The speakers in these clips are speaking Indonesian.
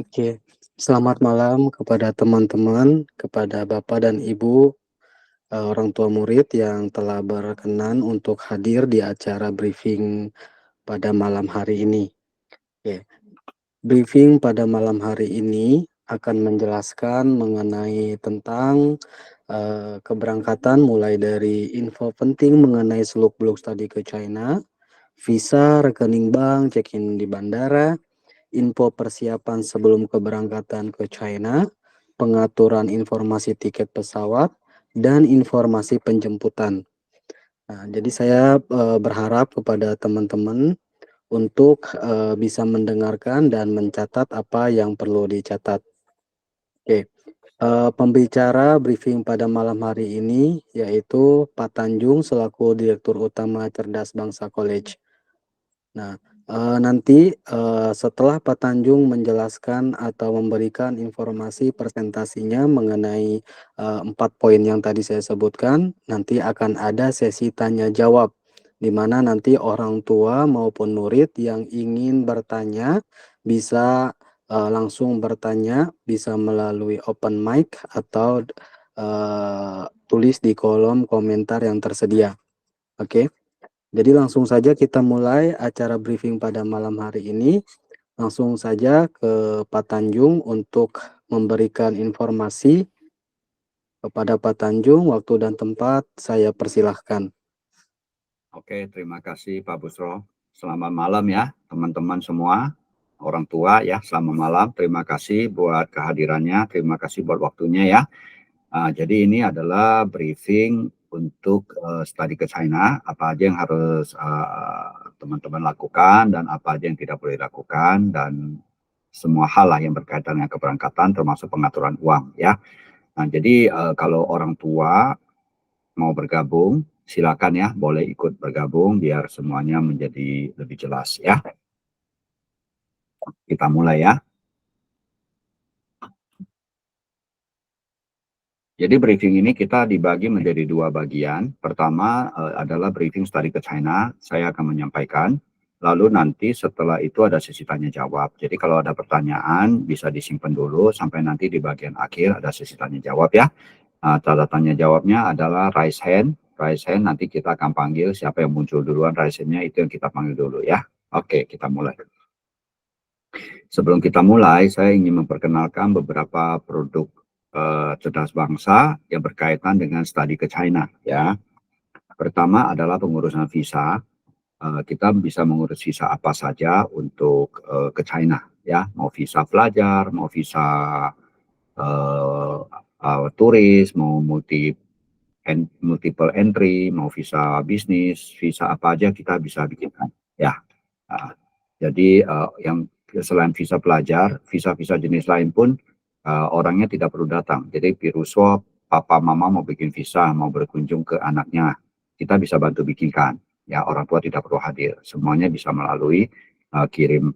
Oke, selamat malam kepada teman-teman, kepada Bapak dan Ibu, orang tua murid yang telah berkenan untuk hadir di acara briefing pada malam hari ini. Oke, briefing pada malam hari ini akan menjelaskan mengenai tentang, keberangkatan mulai dari info penting mengenai seluk-beluk studi ke China, visa, rekening bank, check-in di bandara, info persiapan sebelum keberangkatan ke China, pengaturan informasi tiket pesawat, dan informasi penjemputan. Nah, jadi saya berharap kepada teman-teman untuk bisa mendengarkan dan mencatat apa yang perlu dicatat. Oke, pembicara briefing pada malam hari ini yaitu Pak Tanjung selaku Direktur Utama Cerdas Bangsa College. Nah, nanti, setelah Pak Tanjung menjelaskan atau memberikan informasi presentasinya mengenai, 4 poin yang tadi saya sebutkan, nanti akan ada sesi tanya jawab, di mana nanti orang tua maupun murid yang ingin bertanya bisa, langsung bertanya, bisa melalui open mic atau, tulis di kolom komentar yang tersedia, oke? Jadi langsung saja kita mulai acara briefing pada malam hari ini. Langsung saja ke Pak Tanjung untuk memberikan informasi. Kepada Pak Tanjung, waktu dan tempat saya persilahkan. Oke, terima kasih Pak Busro. Selamat malam ya teman-teman semua, orang tua ya, selamat malam. Terima kasih buat kehadirannya, terima kasih buat waktunya ya. Jadi ini adalah briefing untuk studi ke China, apa aja yang harus teman-teman lakukan dan apa aja yang tidak boleh dilakukan dan semua hal lah yang berkaitan dengan keberangkatan termasuk pengaturan uang ya. Nah, jadi kalau orang tua mau bergabung, silakan ya, boleh ikut bergabung biar semuanya menjadi lebih jelas ya. Kita mulai ya. Jadi briefing ini kita dibagi menjadi dua bagian. Pertama adalah briefing studi ke China, saya akan menyampaikan. Lalu nanti setelah itu ada sesi tanya jawab. Jadi kalau ada pertanyaan bisa disimpan dulu sampai nanti di bagian akhir ada sesi tanya jawab ya. Cara tanya jawabnya adalah raise hand. Raise hand nanti kita akan panggil siapa yang muncul duluan raise hand-nya itu yang kita panggil dulu ya. Oke, kita mulai. Sebelum kita mulai, saya ingin memperkenalkan beberapa produk cerdas bangsa yang berkaitan dengan studi ke China ya. Pertama adalah pengurusan visa. Kita bisa mengurus visa apa saja untuk ke China ya, mau visa pelajar, mau visa turis, mau multiple entry, mau visa bisnis, visa apa aja kita bisa bikinkan ya. Jadi yang selain visa pelajar, visa-visa jenis lain pun orangnya tidak perlu datang. Jadi Piruswo, papa mama mau bikin visa, mau berkunjung ke anaknya, kita bisa bantu bikinkan. Ya, orang tua tidak perlu hadir. Semuanya bisa melalui kirim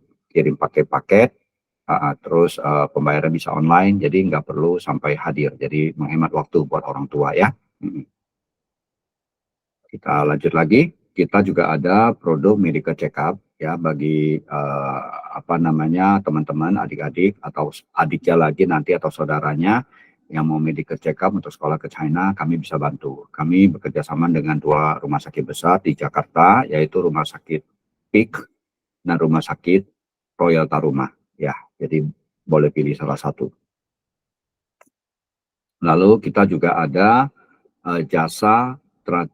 pakai paket, terus pembayaran bisa online, jadi nggak perlu sampai hadir. Jadi menghemat waktu buat orang tua ya. Kita lanjut lagi. Kita juga ada produk medical check up ya bagi teman-teman adik-adik atau adiknya lagi nanti atau saudaranya yang mau medical check up untuk sekolah ke China, kami bisa bantu. Kami bekerja sama dengan dua rumah sakit besar di Jakarta, yaitu Rumah Sakit PIK dan Rumah Sakit Royal Taruma. Ya, jadi boleh pilih salah satu. Lalu kita juga ada jasa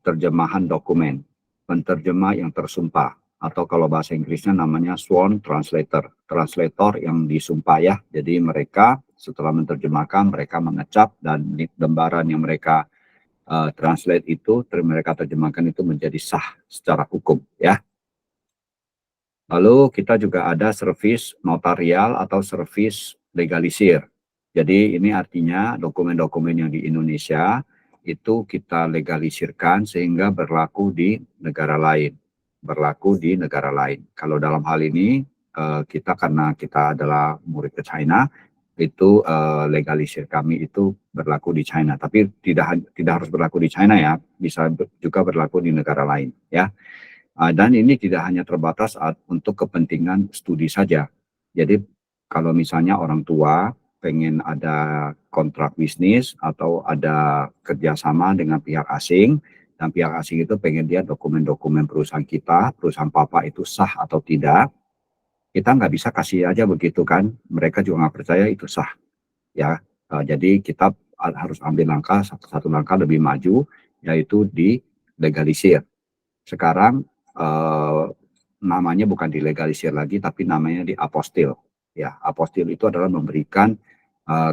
terjemahan dokumen, penterjemah yang tersumpah, atau kalau bahasa Inggrisnya namanya sworn translator, translator yang disumpah ya. Jadi mereka setelah menerjemahkan, mereka mengecap dan lembaran yang mereka translate itu, mereka terjemahkan itu menjadi sah secara hukum ya. Lalu kita juga ada servis notarial atau servis legalisir. Jadi ini artinya dokumen-dokumen yang di Indonesia itu kita legalisirkan sehingga berlaku di negara lain. Berlaku di negara lain. Kalau dalam hal ini kita karena kita adalah murid ke China, itu legalisir kami itu berlaku di China. Tapi tidak harus berlaku di China ya, bisa juga berlaku di negara lain ya. Dan ini tidak hanya terbatas untuk kepentingan studi saja. Jadi kalau misalnya orang tua pengen ada kontrak bisnis atau ada kerjasama dengan pihak asing, dan pihak asing itu pengen lihat dokumen-dokumen perusahaan kita, perusahaan papa itu sah atau tidak, kita nggak bisa kasih aja begitu kan, mereka juga nggak percaya itu sah, ya. Jadi kita harus ambil langkah, satu langkah lebih maju, yaitu dilegalisir. Sekarang namanya bukan dilegalisir lagi, tapi namanya diapostil. Ya, apostil itu adalah memberikan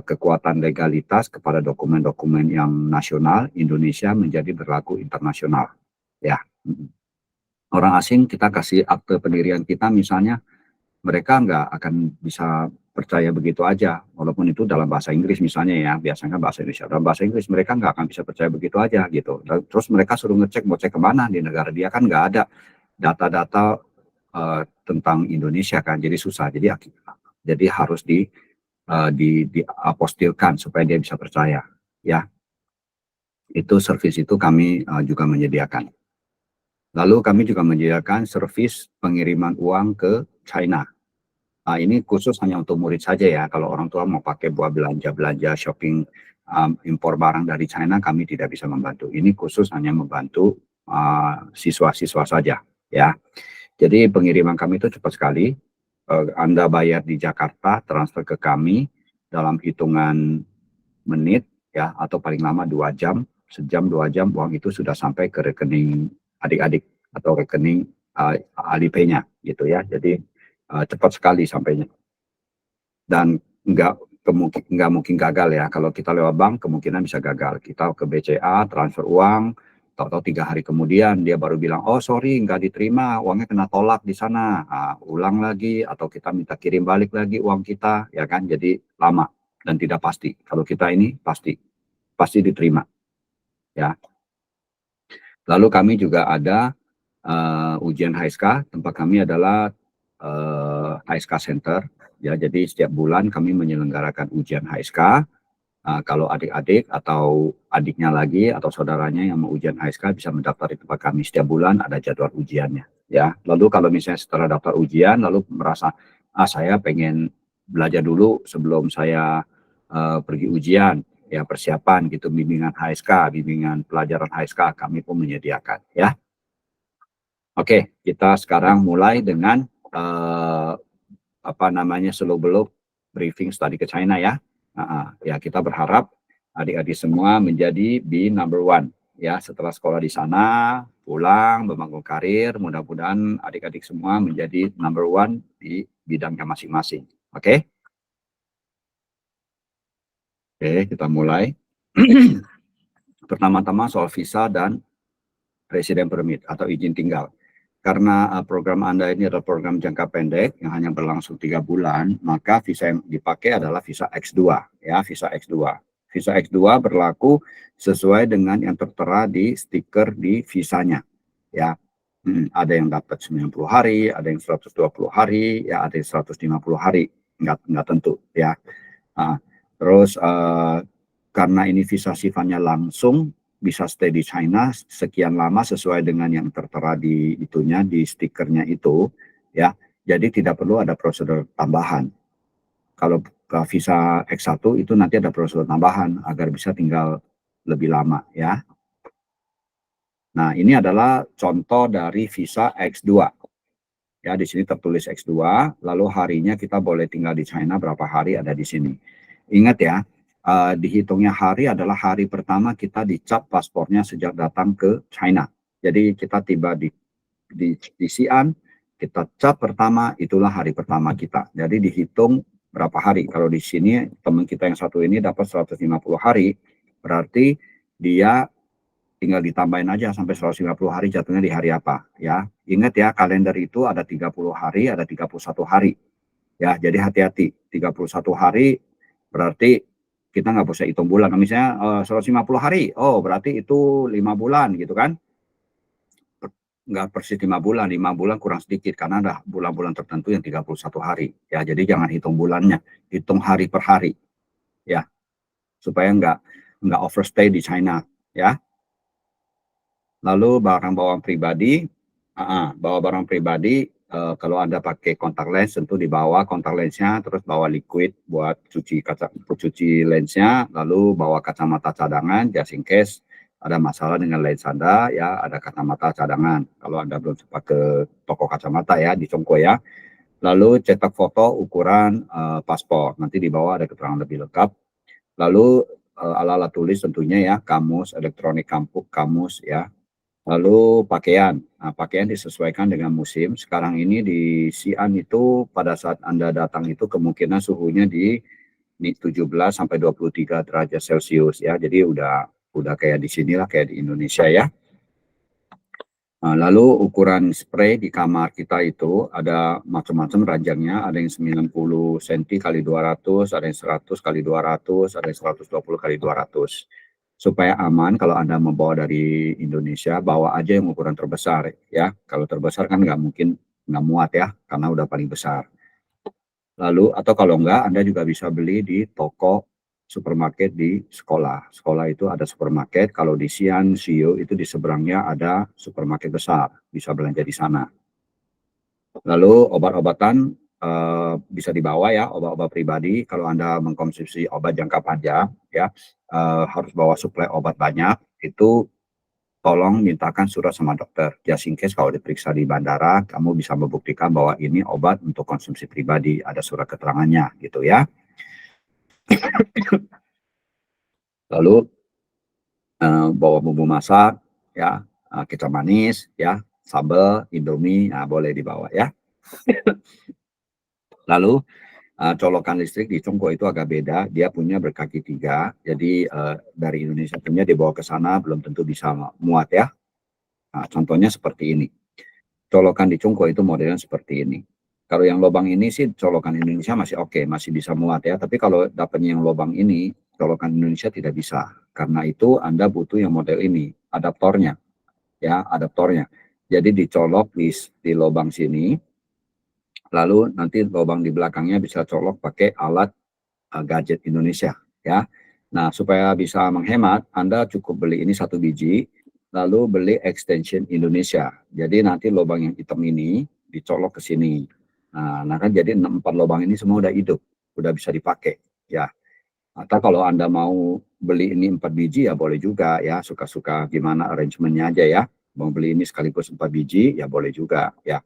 kekuatan legalitas kepada dokumen-dokumen yang nasional Indonesia menjadi berlaku internasional. Ya, orang asing kita kasih akte pendirian kita misalnya, mereka nggak akan bisa percaya begitu aja, walaupun itu dalam bahasa Inggris misalnya ya, biasanya bahasa Indonesia. Dalam bahasa Inggris mereka nggak akan bisa percaya begitu aja gitu. Dan terus mereka suruh ngecek, mau cek kemana, di negara dia kan nggak ada data-data tentang Indonesia kan, jadi susah. Jadi harus diapostilkan supaya dia bisa percaya. Ya, itu servis itu kami juga menyediakan. Lalu kami juga menyediakan servis pengiriman uang ke China. Nah, ini khusus hanya untuk murid saja ya. Kalau orang tua mau pakai buat belanja shopping, impor barang dari China, kami tidak bisa membantu. Ini khusus hanya membantu siswa-siswa saja ya. Jadi pengiriman kami itu cepat sekali. Anda bayar di Jakarta, transfer ke kami dalam hitungan menit ya, atau paling lama 2 jam, sejam 2 jam uang itu sudah sampai ke rekening adik-adik atau rekening Alipay-nya gitu ya. Jadi cepat sekali sampainya, dan nggak mungkin gagal ya. Kalau kita lewat bank kemungkinan bisa gagal. Kita ke BCA transfer uang, tahu-tahu 3 hari kemudian dia baru bilang, oh sorry nggak diterima, uangnya kena tolak di sana. Ulang lagi atau kita minta kirim balik lagi uang kita, ya kan. Jadi lama dan tidak pasti. Kalau kita ini pasti diterima ya. Lalu kami juga ada ujian HSK. Tempat kami adalah HSK Center ya. Jadi setiap bulan kami menyelenggarakan ujian HSK. Kalau adik-adik atau adiknya lagi atau saudaranya yang mau ujian HSK bisa mendaftar di tempat kami. Setiap bulan ada jadwal ujiannya ya. Lalu kalau misalnya setelah daftar ujian lalu merasa saya pengen belajar dulu sebelum saya pergi ujian ya, persiapan gitu, bimbingan HSK, bimbingan pelajaran HSK kami pun menyediakan ya. Oke, kita sekarang mulai dengan seluk-beluk briefing studi ke China ya. Ya, kita berharap adik-adik semua menjadi be number one ya. Setelah sekolah di sana, pulang membangun karir, mudah-mudahan adik-adik semua menjadi number one di bidangnya masing-masing. Oke? Oke, kita mulai. Pertama-tama soal visa dan resident permit atau izin tinggal. Karena program Anda ini adalah program jangka pendek yang hanya berlangsung 3 bulan, maka visa yang dipakai adalah visa X2 ya, visa X2. Visa X2 berlaku sesuai dengan yang tertera di stiker di visanya ya. Ada yang dapat 90 hari, ada yang 120 hari, ya ada yang 150 hari, nggak tentu ya. Terus karena ini visa sifatnya langsung, bisa stay di China sekian lama sesuai dengan yang tertera di itunya, di stikernya itu ya. Jadi tidak perlu ada prosedur tambahan. Kalau visa X1 itu nanti ada prosedur tambahan agar bisa tinggal lebih lama ya. Nah, ini adalah contoh dari visa X2. Ya, di sini tertulis X2, lalu harinya kita boleh tinggal di China berapa hari ada di sini. Ingat ya, dihitungnya hari adalah hari pertama kita dicap paspornya sejak datang ke China. Jadi kita tiba di Xi'an, kita cap pertama, itulah hari pertama kita. Jadi dihitung berapa hari. Kalau di sini teman kita yang satu ini dapat 150 hari, berarti dia tinggal ditambahin aja sampai 150 hari, jatuhnya di hari apa ya. Ingat ya, kalender itu ada 30 hari, ada 31 hari. Ya, jadi hati-hati. 31 hari berarti kita nggak bisa hitung bulan. Misalnya 150 hari, oh berarti itu 5 bulan gitu kan. Nggak persis 5 bulan, 5 bulan kurang sedikit karena ada bulan-bulan tertentu yang 31 hari. Ya, jadi jangan hitung bulannya, hitung hari per hari. Ya, supaya nggak overstay di China ya. Lalu barang bawaan pribadi, bawa barang pribadi kalau Anda pakai kontak lens, tentu dibawa kontak lensnya, terus bawa liquid buat cuci lensnya, lalu bawa kacamata cadangan, just in case ada masalah dengan lens Anda, ya ada kacamata cadangan. Kalau Anda belum sempat ke toko kacamata ya, di Congko ya. Lalu cetak foto ukuran paspor, nanti di bawah ada keterangan lebih lengkap. Lalu alat-alat tulis tentunya ya, kamus, elektronik kamus ya. Lalu pakaian. Nah, pakaian disesuaikan dengan musim. Sekarang ini di Xi'an itu pada saat Anda datang itu kemungkinan suhunya di 17 sampai 23 derajat Celcius ya. Jadi udah kayak di sinilah kayak di Indonesia ya. Nah, lalu ukuran spray di kamar kita itu ada macam-macam ranjangnya, ada yang 90 cm kali 200, ada yang 100 kali 200, ada yang 120 kali 200. Supaya aman kalau Anda membawa dari Indonesia, bawa aja yang ukuran terbesar ya. Kalau terbesar kan nggak muat ya, karena udah paling besar. Lalu atau kalau enggak, Anda juga bisa beli di toko supermarket di sekolah. Sekolah itu ada supermarket, kalau di Xi'an, Xiu itu di seberangnya ada supermarket besar, bisa belanja di sana. Lalu obat-obatan bisa dibawa ya, obat-obat pribadi. Kalau Anda mengkonsumsi obat jangka panjang ya, harus bawa suplai obat banyak, itu tolong mintakan surat sama dokter. Just in case kalau diperiksa di bandara, kamu bisa membuktikan bahwa ini obat untuk konsumsi pribadi, ada surat keterangannya gitu ya. Lalu bawa bumbu masak ya, kecap manis ya, sambal, indomie, nah boleh dibawa ya. Lalu colokan listrik di Congko itu agak beda, dia punya berkaki 3, jadi dari Indonesia punya dibawa ke sana belum tentu bisa muat ya. Nah, contohnya seperti ini. Colokan di Congko itu modelnya seperti ini. Kalau yang lubang ini sih colokan Indonesia masih oke, masih bisa muat ya. Tapi kalau dapatnya yang lubang ini, colokan Indonesia tidak bisa. Karena itu Anda butuh yang model ini, adaptornya. Ya, adaptornya. Jadi dicolok di lubang sini, lalu nanti lubang di belakangnya bisa colok pakai alat gadget Indonesia ya. Nah, supaya bisa menghemat, Anda cukup beli ini 1 biji, lalu beli extension Indonesia. Jadi nanti lubang yang hitam ini dicolok ke sini. Nah kan jadi 4 lubang ini semua udah hidup, udah bisa dipakai ya. Atau kalau Anda mau beli ini 4 biji ya boleh juga ya, suka-suka gimana arrangementnya aja ya. Mau beli ini sekaligus 4 biji ya boleh juga ya.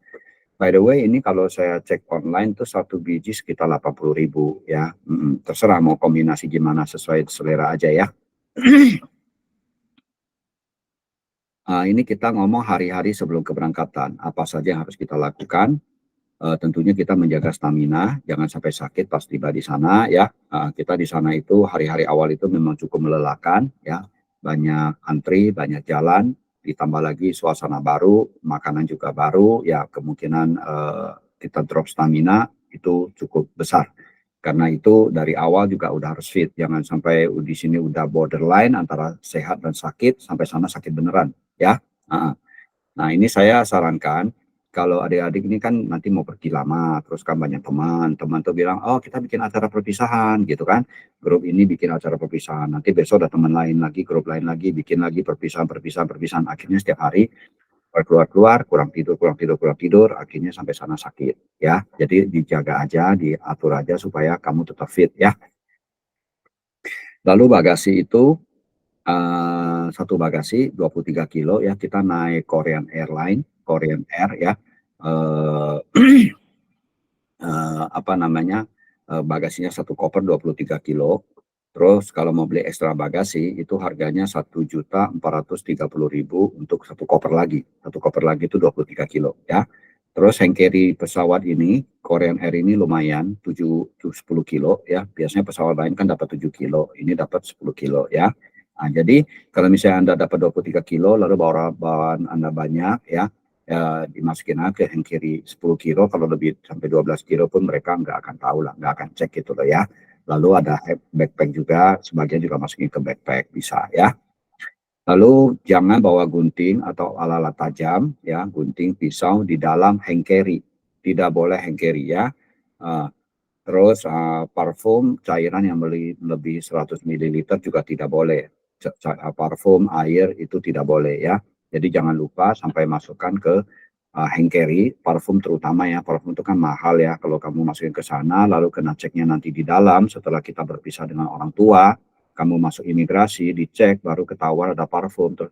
By the way, ini kalau saya cek online tuh 1 biji sekitar 80.000 ya. Terserah mau kombinasi gimana, sesuai selera aja ya. Ini kita ngomong hari-hari sebelum keberangkatan. Apa saja yang harus kita lakukan? Tentunya kita menjaga stamina, jangan sampai sakit pas tiba di sana ya. Kita di sana itu hari-hari awal itu memang cukup melelahkan ya. Banyak antri, banyak jalan, ditambah lagi suasana baru, makanan juga baru, ya kemungkinan kita drop stamina itu cukup besar. Karena itu dari awal juga udah harus fit, jangan sampai di sini udah borderline antara sehat dan sakit, sampai sana sakit beneran ya. Nah ini saya sarankan, kalau adik-adik ini kan nanti mau pergi lama, terus kan banyak teman tuh bilang, oh kita bikin acara perpisahan gitu kan, grup ini bikin acara perpisahan, nanti besok ada teman lain lagi, grup lain lagi, bikin lagi perpisahan, akhirnya setiap hari keluar, kurang tidur, akhirnya sampai sana sakit ya. Jadi dijaga aja, diatur aja supaya kamu tetap fit ya. Lalu bagasi itu, satu bagasi 23 kilo ya, kita naik Korean Air ya, apa namanya, bagasinya satu koper 23 kilo. Terus kalau mau beli ekstra bagasi itu harganya 1.430.000 untuk satu koper lagi. Satu koper lagi itu 23 kilo ya. Terus hand carry pesawat ini, Korean Air ini lumayan, 10 kilo ya. Biasanya pesawat lain kan dapat 7 kilo, ini dapat 10 kilo ya. Nah, jadi kalau misalnya Anda dapat 23 kilo, lalu bawaan Anda banyak ya, dimasukin aja hand carry 10 kilo, kalau lebih sampai 12 kilo pun mereka nggak akan tahu lah, nggak akan cek gitu loh ya. Lalu ada backpack juga, sebagian juga masukin ke backpack, bisa ya. Lalu jangan bawa gunting atau alat-alat tajam ya, gunting, pisau di dalam hand carry. Tidak boleh hand carry ya. Terus parfum, cairan yang lebih 100 ml juga tidak boleh. Parfum, air itu tidak boleh ya. Jadi jangan lupa sampai masukkan ke hand carry, parfum terutama ya, parfum itu kan mahal ya kalau kamu masukin ke sana, lalu kena ceknya nanti di dalam setelah kita berpisah dengan orang tua, kamu masuk imigrasi, dicek, baru ketahuan ada parfum, terus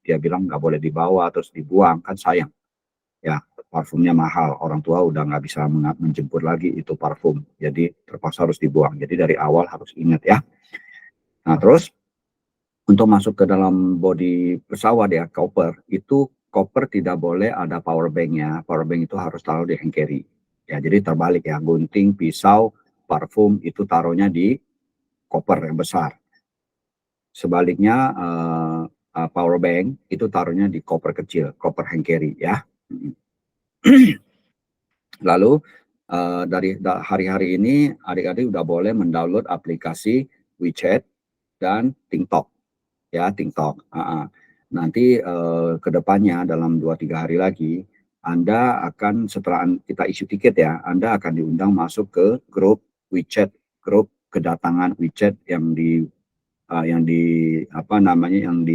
dia bilang nggak boleh dibawa, terus dibuang, kan sayang. Ya, parfumnya mahal, orang tua udah nggak bisa menjemput lagi itu parfum, jadi terpaksa harus dibuang. Jadi dari awal harus ingat ya. Nah, terus untuk masuk ke dalam bodi pesawat ya, koper tidak boleh ada power bank-nya. Power bank itu harus taruh di hand carry. Ya, jadi terbalik ya, gunting, pisau, parfum itu taruhnya di koper yang besar. Sebaliknya power bank itu taruhnya di koper kecil, koper hand carry ya. Lalu dari hari-hari ini adik-adik udah boleh mendownload aplikasi WeChat dan TikTok ya, TikTok. Nanti ke depannya dalam 2-3 hari lagi Anda akan, setelah kita isi tiket ya, Anda akan diundang masuk ke grup WeChat, grup kedatangan WeChat yang apa namanya, yang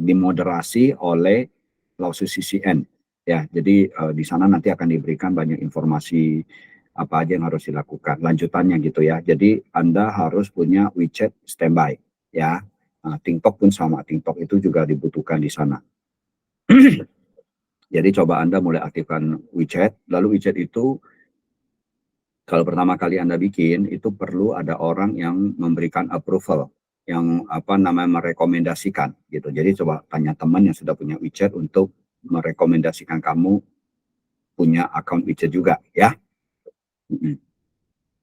dimoderasi oleh Lausu CCN ya. Jadi di sana nanti akan diberikan banyak informasi apa aja yang harus dilakukan lanjutannya gitu ya. Jadi Anda harus punya WeChat standby ya. TikTok pun sama, TikTok itu juga dibutuhkan di sana. Jadi coba Anda mulai aktifkan WeChat, lalu WeChat itu kalau pertama kali Anda bikin, itu perlu ada orang yang memberikan approval, yang apa namanya, merekomendasikan gitu. Jadi coba tanya teman yang sudah punya WeChat untuk merekomendasikan kamu punya akun WeChat juga ya.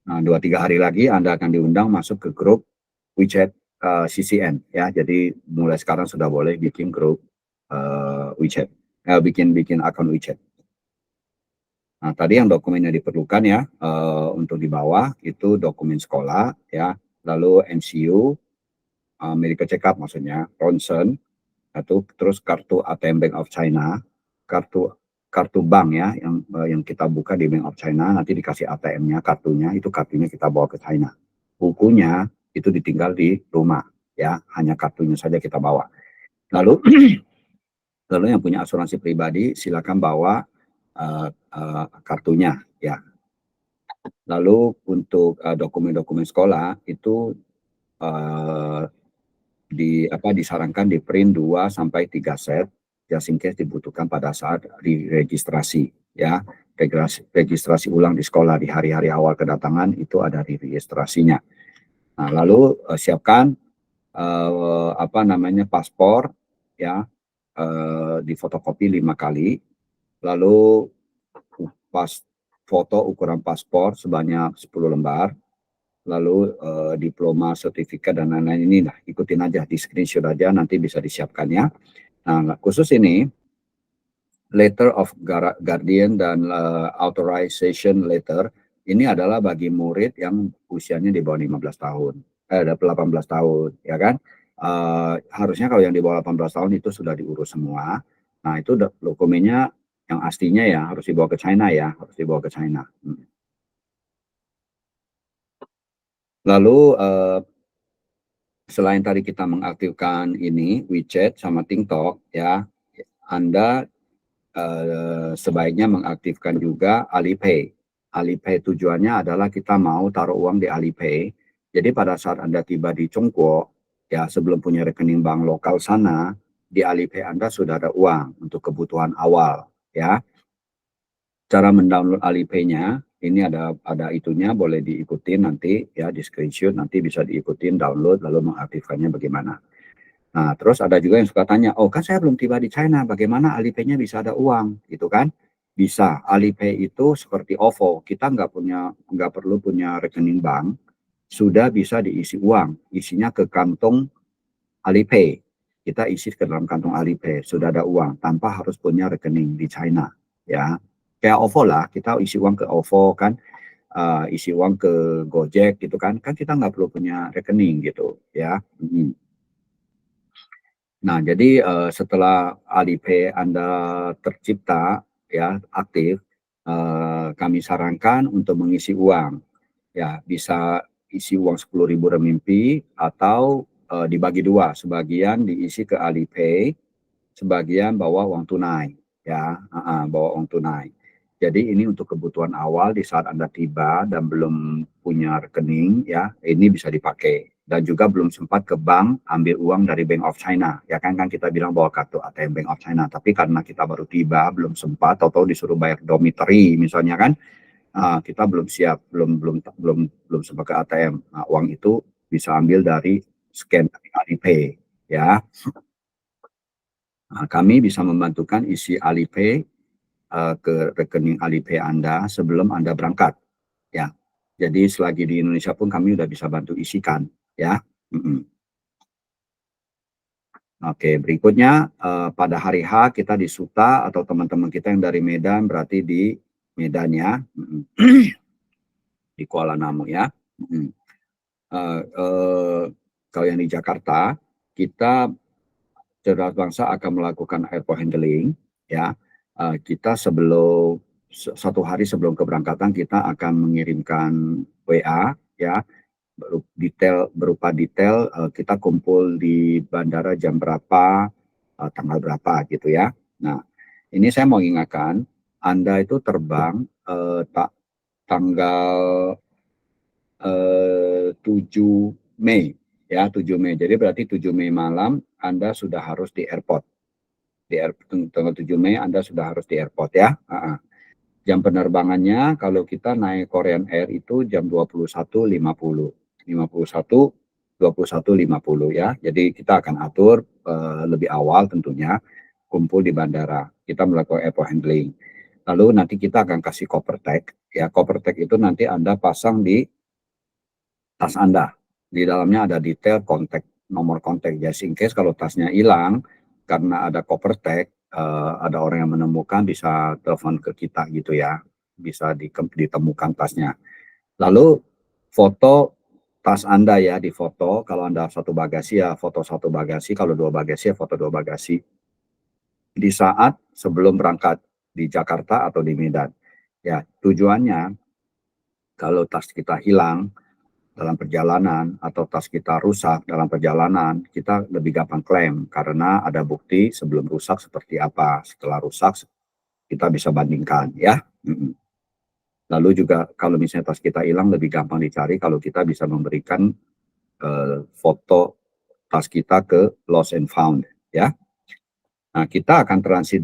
Nah, 2-3 hari lagi Anda akan diundang masuk ke grup WeChat CCN ya. Jadi mulai sekarang sudah boleh bikin grup WeChat, bikin akun WeChat. Nah, tadi yang dokumen yang diperlukan ya untuk dibawa itu dokumen sekolah ya, lalu MCU, medical check up maksudnya, ronsen, terus kartu ATM Bank of China, kartu bank ya yang kita buka di Bank of China, nanti dikasih ATM-nya, kartunya kita bawa ke China. Bukunya itu ditinggal di rumah ya, hanya kartunya saja kita bawa. Lalu yang punya asuransi pribadi silakan bawa kartunya ya. Lalu untuk dokumen-dokumen sekolah itu disarankan di print 2-3 set just in case dibutuhkan pada saat registrasi ya. Registrasi ulang di sekolah di hari-hari awal kedatangan itu ada registrasinya. Nah, lalu siapkan paspor ya, di fotokopi 5 kali. Lalu foto ukuran paspor sebanyak 10 lembar, lalu diploma, sertifikat, dan lain-lain ini lah, ikutin aja, di screenshot aja, nanti bisa disiapkan ya. Nah, khusus ini, letter of guardian dan authorization letter, ini adalah bagi murid yang usianya di bawah 15 tahun, 18 tahun, ya kan? Harusnya kalau yang di bawah 18 tahun itu sudah diurus semua. Nah, itu dokumennya yang aslinya ya harus dibawa ke China ya, harus dibawa ke China. Lalu selain tadi kita mengaktifkan ini WeChat sama TikTok ya, Anda sebaiknya mengaktifkan juga Alipay. Alipay tujuannya adalah kita mau taruh uang di Alipay. Jadi pada saat Anda tiba di Chongguo ya, sebelum punya rekening bank lokal sana, di Alipay Anda sudah ada uang untuk kebutuhan awal ya. Cara mendownload Alipay-nya ini ada itunya, boleh diikuti nanti ya, di screenshot nanti bisa diikutin, download lalu mengaktifkannya bagaimana. Nah, terus ada juga yang suka tanya, oh kan saya belum tiba di China, bagaimana Alipay-nya bisa ada uang gitu kan? Bisa. Alipay itu seperti OVO, kita nggak perlu punya rekening bank, sudah bisa diisi uang, isinya ke kantong Alipay. Kita isi ke dalam kantong Alipay, sudah ada uang tanpa harus punya rekening di China ya. Kayak OVO lah, kita isi uang ke OVO kan, isi uang ke Gojek gitu kan kita nggak perlu punya rekening gitu ya. Nah, jadi setelah Alipay Anda tercipta ya, aktif, kami sarankan untuk mengisi uang ya, bisa isi uang 10.000 renminbi atau dibagi dua, sebagian diisi ke Alipay, sebagian bawa uang tunai, ya, bawa uang tunai. Jadi ini untuk kebutuhan awal di saat Anda tiba dan belum punya rekening, ya, ini bisa dipakai. Dan juga belum sempat ke bank ambil uang dari Bank of China, ya kan kita bilang bawa kartu ATM Bank of China. Tapi karena kita baru tiba, belum sempat, atau disuruh bayar dormitory misalnya kan, kita belum siap, belum sempat ke ATM. Nah, uang itu bisa ambil dari scan Alipay, ya. Nah, kami bisa membantukan isi Alipay ke rekening Alipay Anda sebelum Anda berangkat, ya. Jadi selagi di Indonesia pun kami udah bisa bantu isikan, ya. Oke, berikutnya pada hari H kita di Suta atau teman-teman kita yang dari Medan berarti di Medan ya, di Kuala Namu ya. Kalau yang di Jakarta kita Cerdas Bangsa akan melakukan airport handling, ya. Kita satu hari sebelum keberangkatan kita akan mengirimkan WA, ya, berupa detail kita kumpul di bandara jam berapa, tanggal berapa gitu ya. Nah, ini saya mau ingatkan, Anda itu terbang tanggal 7 Mei, ya, 7 Mei. Jadi berarti 7 Mei malam Anda sudah harus di airport. Tanggal 7 Mei Anda sudah harus di airport ya. Jam penerbangannya kalau kita naik Korean Air itu jam 21.50. 21.50 ya. Jadi kita akan atur lebih awal tentunya kumpul di bandara. Kita melakukan airport handling. Lalu nanti kita akan kasih koper tag. Ya, koper tag itu nanti Anda pasang di tas Anda. Di dalamnya ada detail kontak, nomor kontak. Just in case kalau tasnya hilang, karena ada koper tag, ada orang yang menemukan bisa telepon ke kita gitu ya. Bisa ditemukan tasnya. Lalu foto tas Anda ya, di foto. Kalau Anda satu bagasi ya foto satu bagasi, kalau dua bagasi ya foto dua bagasi. Di saat sebelum berangkat di Jakarta atau di Medan. Ya, tujuannya kalau tas kita hilang dalam perjalanan atau tas kita rusak dalam perjalanan, kita lebih gampang klaim karena ada bukti sebelum rusak seperti apa, setelah rusak kita bisa bandingkan ya. Lalu juga kalau misalnya tas kita hilang lebih gampang dicari kalau kita bisa memberikan foto tas kita ke Lost and Found ya. Nah, kita akan transit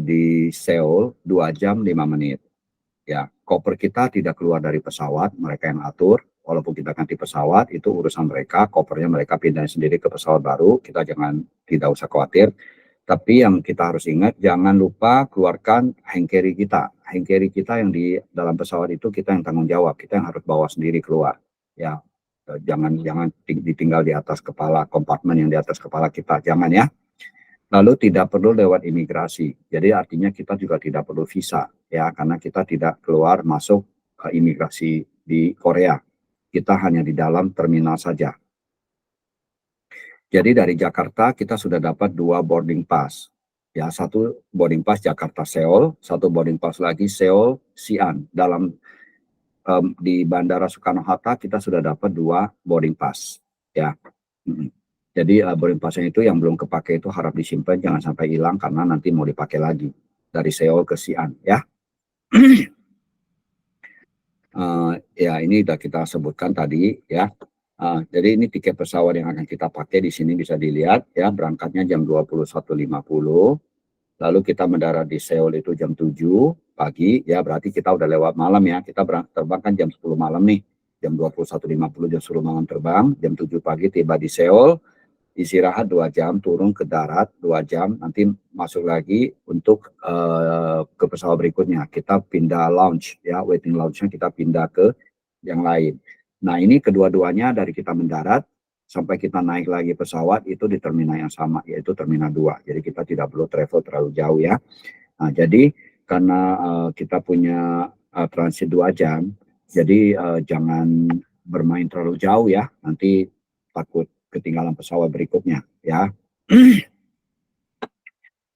di Seoul 2 jam 5 menit. Ya, koper kita tidak keluar dari pesawat, mereka yang atur. Walaupun kita ganti pesawat, itu urusan mereka, kopernya mereka pindahin sendiri ke pesawat baru, kita tidak usah khawatir. Tapi yang kita harus ingat, jangan lupa keluarkan hand carry kita. Hand carry kita yang di dalam pesawat itu kita yang tanggung jawab, kita yang harus bawa sendiri keluar. Ya, jangan ditinggal di atas kepala, kompartemen yang di atas kepala kita, jangan ya. Lalu tidak perlu lewat imigrasi. Jadi artinya kita juga tidak perlu visa ya, karena kita tidak keluar masuk imigrasi di Korea. Kita hanya di dalam terminal saja. Jadi dari Jakarta kita sudah dapat 2 boarding pass. Ya, satu boarding pass Jakarta Seoul, satu boarding pass lagi Seoul Xi'an. Di Bandara Soekarno-Hatta kita sudah dapat 2 boarding pass. Ya. Jadi boarding passnya itu yang belum kepake itu harap disimpan, jangan sampai hilang karena nanti mau dipakai lagi dari Seoul ke Xi'an ya. Ya ini sudah kita sebutkan tadi ya. Jadi ini tiket pesawat yang akan kita pakai di sini bisa dilihat ya, berangkatnya jam 21.50. Lalu kita mendarat di Seoul itu jam 7 pagi ya, berarti kita udah lewat malam ya. Kita terbang kan jam 10 malam nih. Jam 21.50 jam 10 malam terbang, jam 7 pagi tiba di Seoul. Istirahat 2 jam, turun ke darat 2 jam, nanti masuk lagi untuk ke pesawat berikutnya. Kita pindah lounge ya, waiting lounge-nya kita pindah ke yang lain. Nah ini kedua-duanya dari kita mendarat sampai kita naik lagi pesawat itu di terminal yang sama, yaitu terminal 2. Jadi kita tidak perlu travel terlalu jauh ya. Nah jadi karena kita punya transit 2 jam, jadi jangan bermain terlalu jauh ya, nanti takut ketinggalan pesawat berikutnya ya.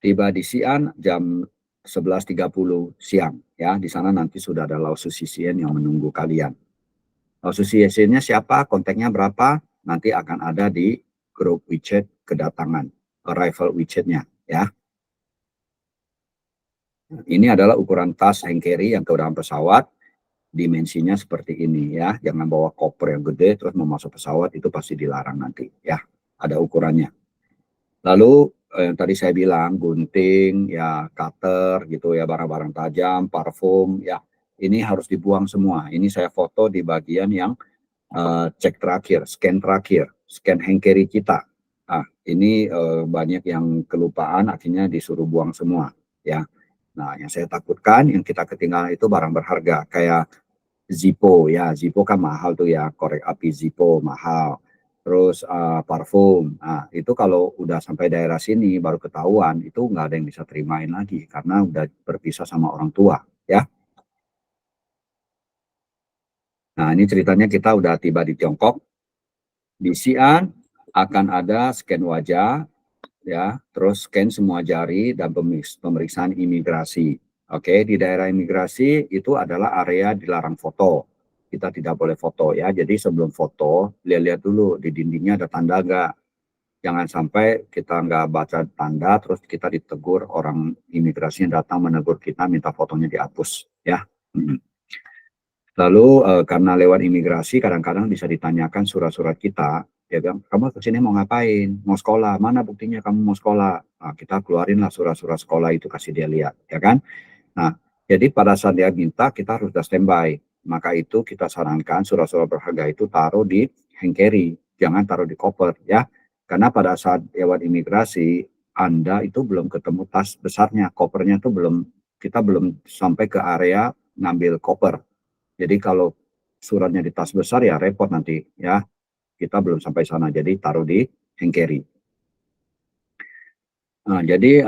Tiba di Xi'an jam 11.30 siang ya. Di sana nanti sudah ada Lao Sushi Sien yang menunggu kalian. Lao Sushi Siennya siapa? Kontaknya berapa? nanti akan ada di grup WeChat kedatangan, arrival WeChat-nya ya. Ini adalah ukuran tas hand carry yang kedatangan pesawat, dimensinya seperti ini ya. Jangan bawa koper yang gede terus mau masuk pesawat, itu pasti dilarang nanti ya. Ada ukurannya. Lalu yang tadi saya bilang gunting ya, cutter gitu ya, barang-barang tajam, parfum ya. Ini harus dibuang semua. Ini saya foto di bagian yang cek terakhir, scan hand carry kita. Ini banyak yang kelupaan, akhirnya disuruh buang semua ya. Nah, yang saya takutkan yang kita ketinggalan itu barang berharga kayak Zippo ya. Zippo kan mahal tuh ya, korek api Zippo mahal. Terus parfum. Nah, itu kalau udah sampai daerah sini baru ketahuan, itu nggak ada yang bisa terimain lagi karena udah berpisah sama orang tua ya. Nah, ini ceritanya kita udah tiba di Tiongkok. Di Xi'an akan ada scan wajah ya, terus scan semua jari dan pemeriksaan imigrasi. Oke, di daerah imigrasi itu adalah area dilarang foto. Kita tidak boleh foto ya. Jadi sebelum foto, lihat-lihat dulu di dindingnya ada tanda enggak. Jangan sampai kita nggak baca tanda, terus kita ditegur orang imigrasi yang datang menegur kita, minta fotonya dihapus ya. Lalu karena lewat imigrasi kadang-kadang bisa ditanyakan surat-surat kita, dia bilang, kamu ke sini mau ngapain? Mau sekolah, mana buktinya kamu mau sekolah? Nah, kita keluarinlah surat-surat sekolah itu, kasih dia lihat, ya kan? Nah, jadi pada saat dia minta, kita harus standby. Maka itu kita sarankan surat-surat berharga itu taruh di hand carry, jangan taruh di koper, ya. Karena pada saat lewat imigrasi, Anda itu belum ketemu tas besarnya, kopernya itu belum, kita belum sampai ke area ngambil koper. Jadi kalau suratnya di tas besar ya repot nanti ya. Kita belum sampai sana, jadi taruh di hand carry. Nah, jadi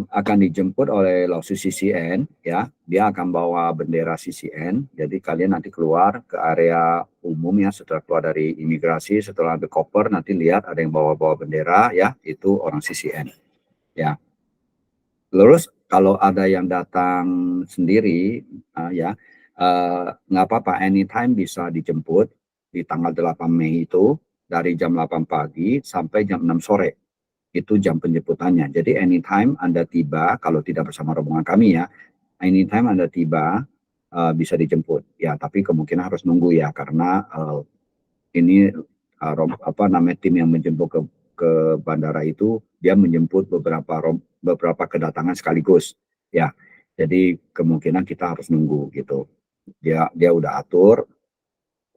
akan dijemput oleh Laosu CCN ya. Dia akan bawa bendera CCN. Jadi kalian nanti keluar ke area umum ya, setelah keluar dari imigrasi, setelah ambil koper nanti lihat ada yang bawa-bawa bendera ya, itu orang CCN ya. Terus kalau ada yang datang sendiri ya, nggak apa-apa, anytime bisa dijemput di tanggal 8 Mei itu dari jam 8 pagi sampai jam 6 sore. Itu jam penjemputannya. Jadi anytime Anda tiba, kalau tidak bersama rombongan kami ya, anytime Anda tiba bisa dijemput. Ya, tapi kemungkinan harus nunggu ya karena ini apa namanya, tim yang menjemput ke bandara itu dia menjemput beberapa kedatangan sekaligus ya. Jadi kemungkinan kita harus nunggu gitu. Dia udah atur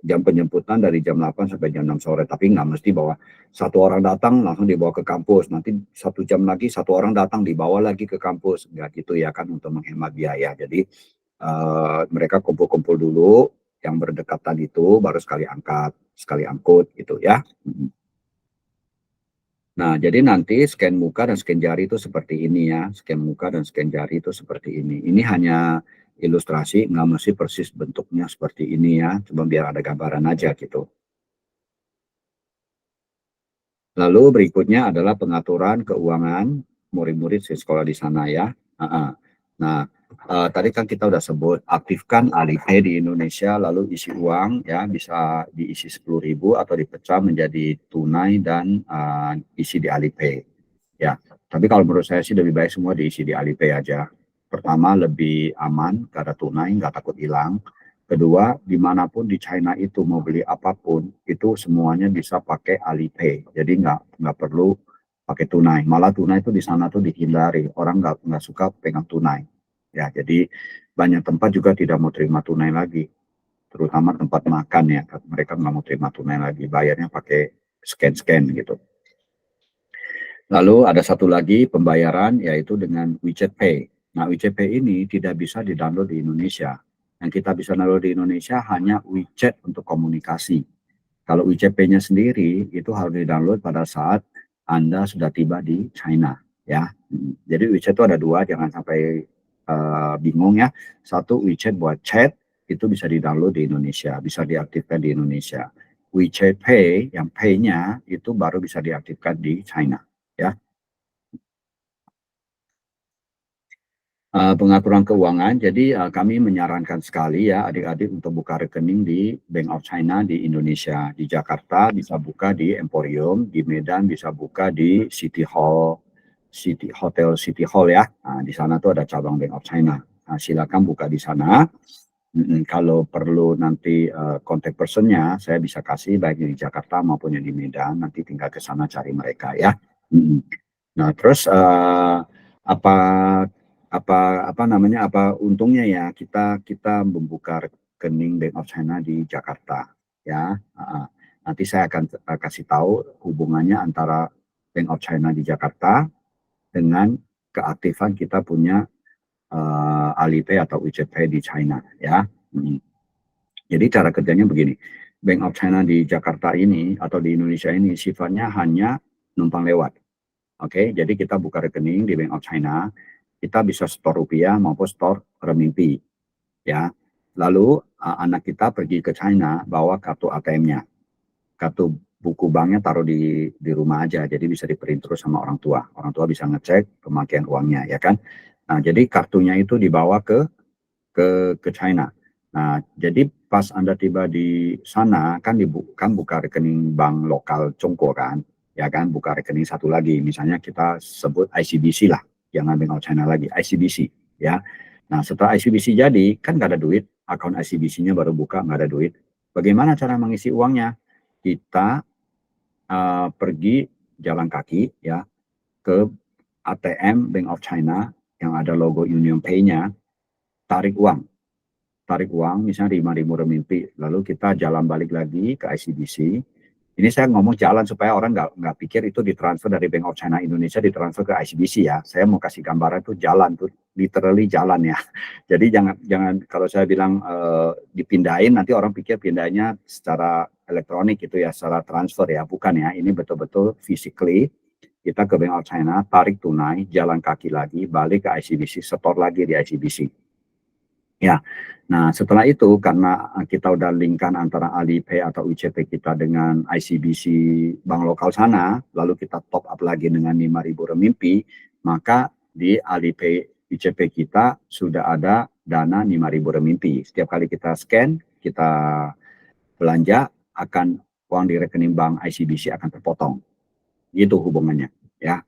jam penjemputan dari jam 8 sampai jam 6 sore, tapi nggak mesti bahwa satu orang datang langsung dibawa ke kampus, nanti 1 jam lagi satu orang datang dibawa lagi ke kampus, nggak gitu ya kan, untuk menghemat biaya. Jadi mereka kumpul-kumpul dulu yang berdekatan itu baru sekali angkut gitu ya. Nah, jadi nanti scan muka dan scan jari itu seperti ini ya. Scan muka dan scan jari itu seperti ini. Ini hanya ilustrasi, nggak mesti persis bentuknya seperti ini ya. Cuma biar ada gambaran aja gitu. Lalu berikutnya adalah pengaturan keuangan murid-murid di sekolah di sana ya. Nah, tadi kan kita udah sebut, aktifkan Alipay di Indonesia, lalu isi uang ya, bisa diisi 10.000 atau dipecah menjadi tunai dan isi di Alipay. Ya, tapi kalau menurut saya sih lebih baik semua diisi di Alipay aja. Pertama, lebih aman karena tunai, nggak takut hilang. Kedua, dimanapun di China itu mau beli apapun, itu semuanya bisa pakai Alipay. Jadi nggak perlu pakai tunai. Malah tunai itu di sana tuh dihindari. Orang nggak suka pegang tunai. Ya, jadi banyak tempat juga tidak mau terima tunai lagi. Terutama tempat makan ya. Mereka nggak mau terima tunai lagi. Bayarnya pakai scan-scan gitu. Lalu ada satu lagi pembayaran yaitu dengan WeChat Pay. Nah, WeChat Pay ini tidak bisa di-download di Indonesia. Yang kita bisa download di Indonesia hanya WeChat untuk komunikasi. Kalau WeChat Pay-nya sendiri itu harus di-download pada saat Anda sudah tiba di China ya. Jadi WeChat itu ada dua, jangan sampai bingung ya. Satu, WeChat buat chat itu bisa di-download di Indonesia, bisa diaktifkan di Indonesia. WeChat Pay yang pay-nya itu baru bisa diaktifkan di China ya. Pengaturan keuangan, jadi kami menyarankan sekali ya adik-adik untuk buka rekening di Bank of China di Indonesia. Di Jakarta bisa buka di Emporium, di Medan bisa buka di City Hall, City Hall ya. Nah, di sana tuh ada cabang Bank of China. Nah, silakan buka di sana. Kalau perlu nanti kontak personnya saya bisa kasih baik di Jakarta maupun yang di Medan. Nanti tinggal ke sana cari mereka ya. Nah, terus apa apa untungnya ya kita membuka rekening Bank of China di Jakarta ya. Nanti saya akan kasih tahu hubungannya antara Bank of China di Jakarta dengan keaktifan kita punya Alipay atau WeChat di China ya. Jadi cara kerjanya begini, Bank of China di Jakarta ini atau di Indonesia ini sifatnya hanya numpang lewat. Oke, jadi kita buka rekening di Bank of China, kita bisa store rupiah maupun store renminbi ya. Lalu anak kita pergi ke China bawa kartu ATM-nya, kartu buku banknya taruh di rumah aja, jadi bisa diprint terus sama orang tua. Orang tua bisa ngecek pemakaian uangnya ya kan. Nah, jadi kartunya itu dibawa ke China. Nah, jadi pas Anda tiba di sana kan buka rekening bank lokal Chongqo kan, ya kan, buka rekening satu lagi, misalnya kita sebut ICBC lah, jangan Bank of China lagi, ICBC ya. Nah, setelah ICBC jadi kan nggak ada duit, akun ICBC-nya baru buka nggak ada duit. Bagaimana cara mengisi uangnya? Kita pergi jalan kaki ya ke ATM Bank of China yang ada logo Union Pay-nya, tarik uang misalnya 5.000 renminbi, lalu kita jalan balik lagi ke ICBC. Ini saya ngomong jalan supaya orang nggak pikir itu ditransfer dari Bank of China Indonesia ditransfer ke ICBC ya. Saya mau kasih gambaran tuh jalan tuh literally jalan ya. Jadi jangan kalau saya bilang dipindahin nanti orang pikir pindahnya secara elektronik gitu ya, secara transfer ya, bukan ya. Ini betul-betul physically kita ke Bank of China, tarik tunai, jalan kaki lagi, balik ke ICBC, setor lagi di ICBC. Ya, nah setelah itu karena kita udah linkkan antara Alipay atau WeChat kita dengan ICBC bank lokal sana, lalu kita top up lagi dengan 5.000 renminbi, maka di Alipay WeChat kita sudah ada dana 5.000 renminbi. Setiap kali kita scan, kita belanja, akan uang di rekening bank ICBC akan terpotong. Gitu hubungannya ya.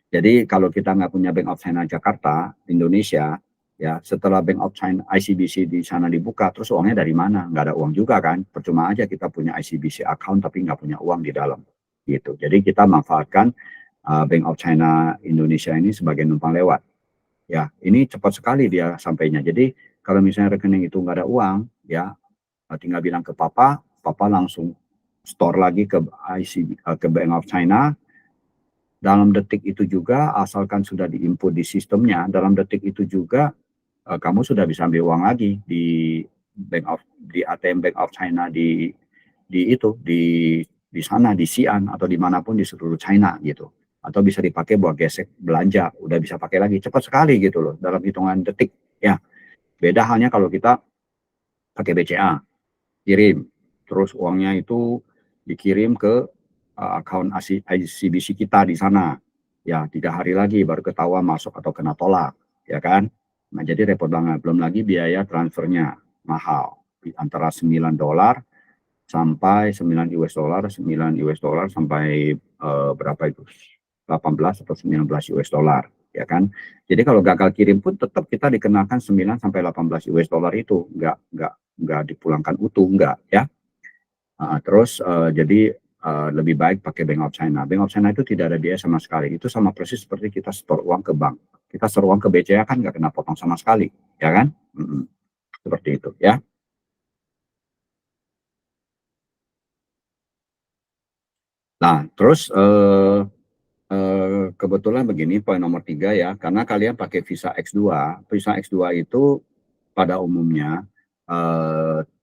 Jadi kalau kita nggak punya Bank of China Jakarta, Indonesia, ya setelah Bank of China ICBC di sana dibuka, terus uangnya dari mana? Nggak ada uang juga kan? Percuma aja kita punya ICBC account tapi nggak punya uang di dalam. Gitu. Jadi kita manfaatkan Bank of China Indonesia ini sebagai numpang lewat. Ya, ini cepat sekali dia sampainya. Jadi kalau misalnya rekening itu nggak ada uang, ya tinggal bilang ke papa langsung store lagi ke ke Bank of China. Dalam detik itu juga, asalkan sudah diinput di sistemnya, dalam detik itu juga kamu sudah bisa ambil uang lagi di ATM Bank of China di sana di Xi'an atau dimanapun di seluruh China gitu, atau bisa dipakai buat gesek belanja, udah bisa pakai lagi, cepat sekali gitu loh dalam hitungan detik ya. Beda halnya kalau kita pakai BCA, kirim terus uangnya itu dikirim ke akun ICBC kita di sana. Ya, 3 hari lagi baru ketahuan masuk atau kena tolak, ya kan? Nah, jadi repot banget. Belum lagi biaya transfernya mahal. Antara $9 sampai 9 US dollar, 9 US dollar sampai berapa itu? 18 atau 19 US dollar, ya kan? Jadi kalau gagal kirim pun tetap kita dikenakan 9 sampai 18 US dollar itu, nggak dipulangkan utuh, enggak ya. Terus jadi lebih baik pakai Bank of China. Bank of China itu tidak ada biaya sama sekali. Itu sama persis seperti kita store uang ke bank. Kita store uang ke BCA kan nggak kena potong sama sekali, ya kan? Seperti itu, ya. Nah, terus kebetulan begini poin nomor 3 ya, karena kalian pakai visa X2. Visa X2 itu pada umumnya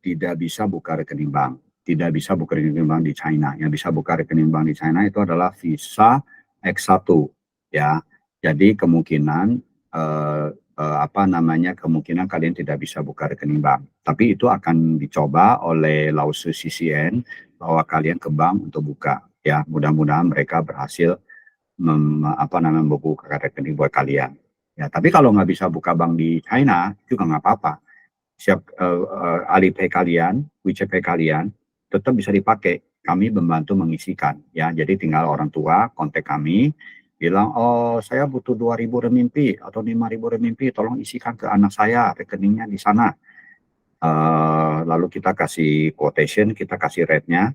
tidak bisa buka rekening bank. Tidak bisa buka rekening bank di China. Yang bisa buka rekening bank di China itu adalah visa X1 ya. Jadi kemungkinan kemungkinan kalian tidak bisa buka rekening bank. Tapi itu akan dicoba oleh Lausu CCN bahwa kalian ke bank untuk buka ya. Mudah-mudahan mereka berhasil membuka rekening buat kalian Ya, tapi kalau nggak bisa buka bank di China juga nggak apa-apa. Alipay kalian, WeChat Pay kalian tetap bisa dipakai. Kami membantu mengisikan ya. Jadi tinggal orang tua kontak kami bilang, oh saya butuh 2.000 renminbi atau 5.000 renminbi, tolong isikan ke anak saya, rekeningnya di sana. Lalu kita kasih quotation, kita kasih rate-nya.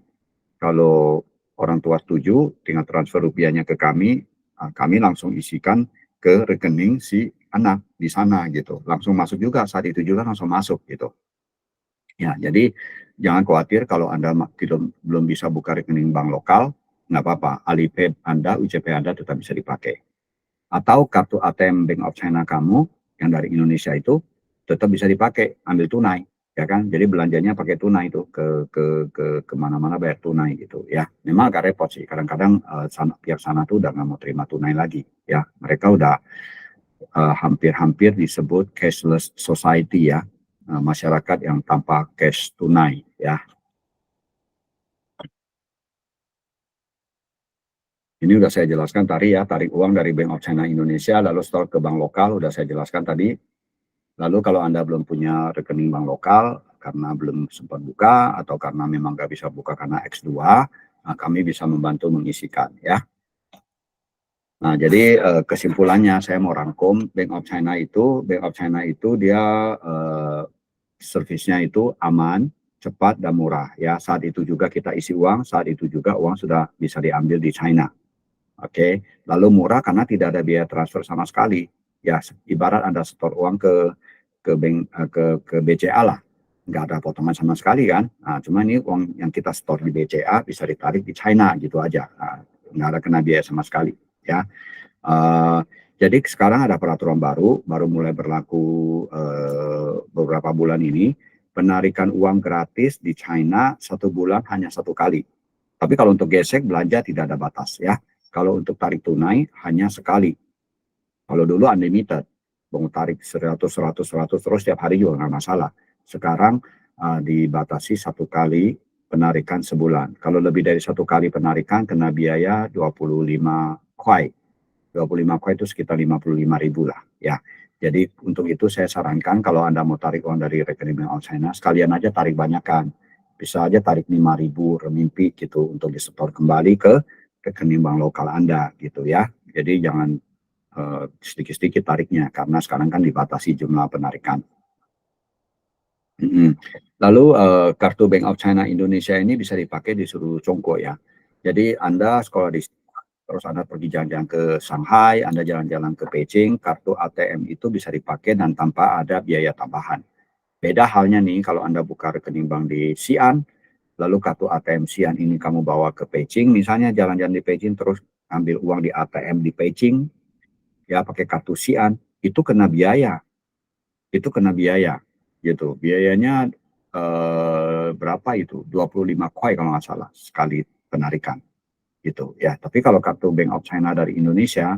Kalau orang tua setuju, tinggal transfer rupiahnya ke kami, kami langsung isikan ke rekening si anak di sana gitu. Langsung masuk juga, saat itu juga langsung masuk gitu. Ya, jadi jangan khawatir kalau Anda belum bisa buka rekening bank lokal, nggak apa-apa. Alipay Anda, UCP Anda tetap bisa dipakai. Atau kartu ATM Bank of China kamu yang dari Indonesia itu tetap bisa dipakai, ambil tunai, ya kan? Jadi belanjanya pakai tunai itu ke kemana-mana bayar tunai gitu ya. Memang agak repot sih. Kadang-kadang pihak sana tuh udah nggak mau terima tunai lagi, ya. Mereka udah hampir-hampir disebut cashless society ya. Masyarakat yang tanpa cash tunai ya. Ini udah saya jelaskan tadi ya, tarik uang dari Bank of China Indonesia lalu store ke bank lokal, udah saya jelaskan tadi. Lalu kalau Anda belum punya rekening bank lokal karena belum sempat buka atau karena memang nggak bisa buka karena X2, nah kami bisa membantu mengisikan ya. Nah, jadi kesimpulannya saya mau rangkum, Bank of China itu dia servisnya itu aman, cepat dan murah ya. Saat itu juga kita isi uang, saat itu juga uang sudah bisa diambil di China. Oke, lalu murah karena tidak ada biaya transfer sama sekali. Ya, ibarat Anda setor uang ke bank ke BCA lah, nggak ada potongan sama sekali kan. Nah, cuma ini uang yang kita store di BCA bisa ditarik di China gitu aja. Nah, nggak ada kena biaya sama sekali ya. Jadi sekarang ada peraturan baru mulai berlaku beberapa bulan ini, penarikan uang gratis di China 1 bulan hanya 1 kali. Tapi kalau untuk gesek belanja tidak ada batas ya. Kalau untuk tarik tunai hanya sekali. Kalau dulu unlimited, mau tarik 100, 100, 100 terus setiap hari juga nggak masalah. Sekarang dibatasi 1 kali penarikan sebulan. Kalau lebih dari 1 kali penarikan kena biaya 25 kuai. 25 kuai itu sekitar 55.000 lah ya. Jadi untuk itu saya sarankan kalau Anda mau tarik uang dari rekening Bank of China, sekalian aja tarik banyakan. Bisa aja tarik 5.000 renminbi gitu untuk disetor kembali ke rekening bank lokal Anda gitu ya. Jadi jangan sedikit-sedikit tariknya karena sekarang kan dibatasi jumlah penarikan. Lalu kartu Bank of China Indonesia ini bisa dipakai di seluruh Congko ya. Jadi Anda sekolah di terus Anda pergi jalan-jalan ke Shanghai, Anda jalan-jalan ke Beijing, kartu ATM itu bisa dipakai dan tanpa ada biaya tambahan. Beda halnya nih kalau Anda buka rekening bank di Xi'an, lalu kartu ATM Xi'an ini kamu bawa ke Beijing, misalnya jalan-jalan di Beijing terus ambil uang di ATM di Beijing, ya pakai kartu Xi'an, itu kena biaya. Itu kena biaya gitu. Biayanya berapa itu? 25 kuai kalau nggak salah sekali penarikan gitu ya. Tapi kalau kartu Bank of China dari Indonesia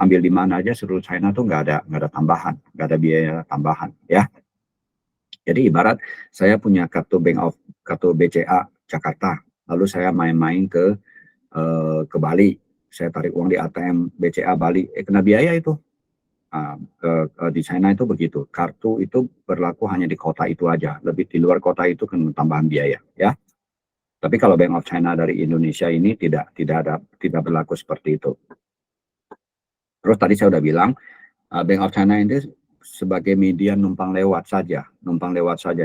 ambil di mana aja seluruh China tuh nggak ada tambahan, nggak ada biaya tambahan ya. Jadi ibarat saya punya kartu BCA Jakarta, lalu saya main-main ke Bali, saya tarik uang di ATM BCA Bali, kena biaya itu. Di China itu begitu, kartu itu berlaku hanya di kota itu aja, lebih di luar kota itu kan tambahan biaya ya. Tapi kalau Bank of China dari Indonesia ini tidak berlaku seperti itu. Terus tadi saya udah bilang Bank of China ini sebagai media numpang lewat saja.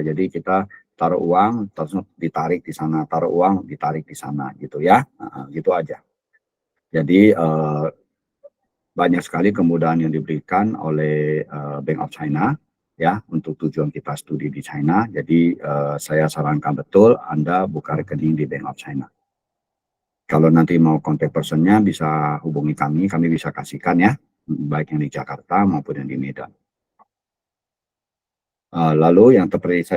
Jadi kita taruh uang terus ditarik di sana, taruh uang ditarik di sana gitu ya. Gitu aja. Jadi banyak sekali kemudahan yang diberikan oleh Bank of China ya untuk tujuan kita studi di China. Jadi saya sarankan betul Anda buka rekening di Bank of China. Kalau nanti mau kontak personnya bisa hubungi kami bisa kasihkan ya, baik yang di Jakarta maupun yang di Medan. Lalu yang seperti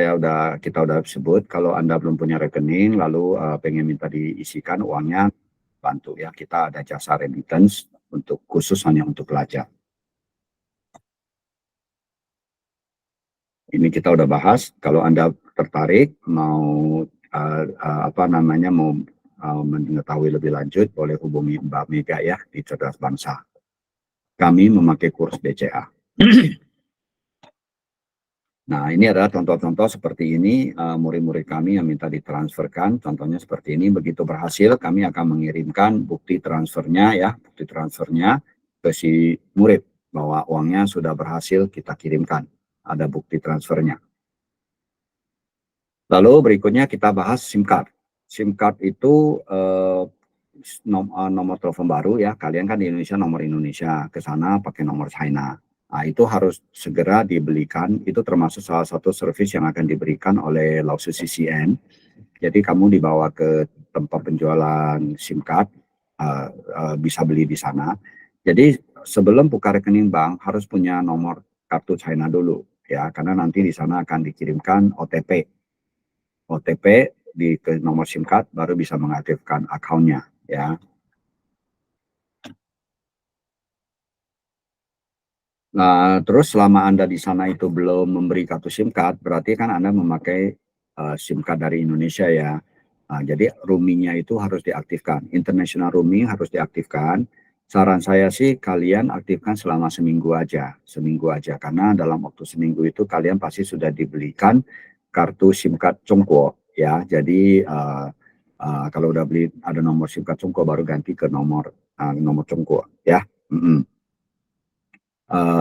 kita udah sebut, kalau Anda belum punya rekening, lalu pengen minta diisikan uangnya, bantu ya, kita ada jasa remittance khusus hanya untuk pelajar. Ini kita udah bahas. Kalau Anda tertarik mau mengetahui lebih lanjut, boleh hubungi Mbak Mega ya di Cerdas Bangsa. kami memakai kurs BCA. Nah, ini adalah contoh-contoh seperti ini, murid-murid kami yang minta ditransferkan, contohnya seperti ini. Begitu berhasil, kami akan mengirimkan bukti transfernya ya, bukti transfernya ke si murid, bahwa uangnya sudah berhasil kita kirimkan, ada bukti transfernya. Lalu berikutnya kita bahas SIM card. SIM card itu nomor telepon baru ya, kalian kan di Indonesia nomor Indonesia, ke sana pakai nomor China. Nah, itu harus segera dibelikan, itu termasuk salah satu service yang akan diberikan oleh Lausu CCN. Jadi kamu dibawa ke tempat penjualan SIM card, bisa beli di sana. Jadi sebelum buka rekening bank harus punya nomor kartu China dulu ya, karena nanti di sana akan dikirimkan OTP. OTP ke nomor SIM card baru bisa mengaktifkan akunnya ya. Nah, terus selama Anda di sana itu belum memberi kartu SIM card, berarti kan Anda memakai SIM card dari Indonesia ya. Nah, jadi roamingnya itu harus diaktifkan. International roaming harus diaktifkan. Saran saya sih kalian aktifkan selama seminggu aja. Seminggu aja. Karena dalam waktu seminggu itu kalian pasti sudah dibelikan kartu SIM card Congguo ya. Jadi kalau udah beli ada nomor SIM card Congguo baru ganti ke nomor Congguo ya.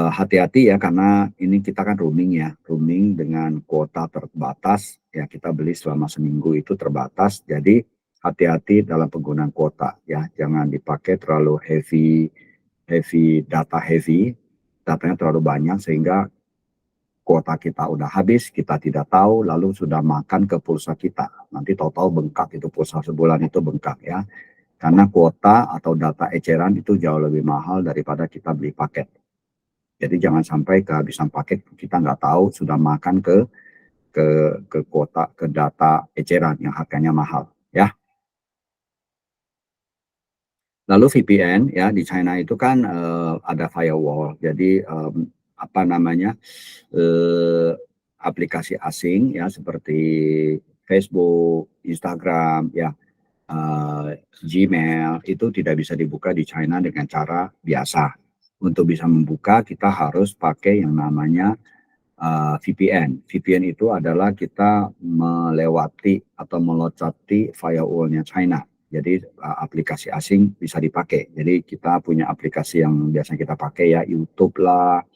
Hati-hati ya, karena ini kita kan roaming ya, roaming dengan kuota terbatas ya, kita beli selama seminggu itu terbatas, jadi hati-hati dalam penggunaan kuota ya, jangan dipakai terlalu datanya terlalu banyak sehingga kuota kita udah habis, kita tidak tahu, lalu sudah makan ke pulsa kita, nanti tahu-tahu bengkak itu pulsa sebulan itu bengkak ya, karena kuota atau data eceran itu jauh lebih mahal daripada kita beli paket. Jadi jangan sampai kehabisan paket, kita nggak tahu sudah makan ke kuota, ke data eceran yang harganya mahal ya. Lalu VPN ya, di China itu kan ada firewall. Jadi apa namanya, aplikasi asing ya seperti Facebook, Instagram ya, Gmail itu tidak bisa dibuka di China dengan cara biasa. Untuk bisa membuka kita harus pakai yang namanya VPN. VPN itu adalah kita melewati atau melocoti firewall-nya China. Jadi aplikasi asing bisa dipakai. Jadi kita punya aplikasi yang biasa kita pakai ya, YouTube lah,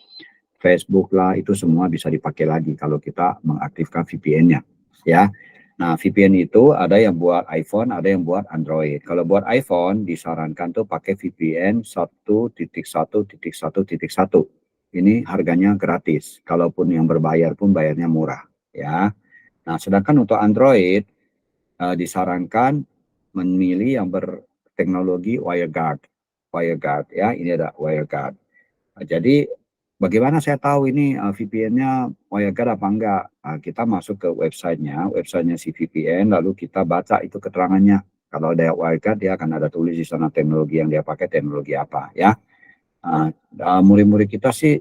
Facebook lah, itu semua bisa dipakai lagi kalau kita mengaktifkan VPN-nya ya. Nah, VPN itu ada yang buat iPhone, ada yang buat Android. Kalau buat iPhone disarankan tuh pakai VPN 1.1.1.1. Ini harganya gratis. Kalaupun yang berbayar pun bayarnya murah ya. Nah, sedangkan untuk Android disarankan memilih yang berteknologi WireGuard. WireGuard ya, ini ada WireGuard. Nah, jadi bagaimana saya tahu ini VPN-nya WireGuard apa enggak? Nah, kita masuk ke websitenya si VPN, lalu kita baca itu keterangannya. Kalau ada WireGuard dia akan ada tulis di sana teknologi yang dia pakai, teknologi apa ya. Murid-murid kita sih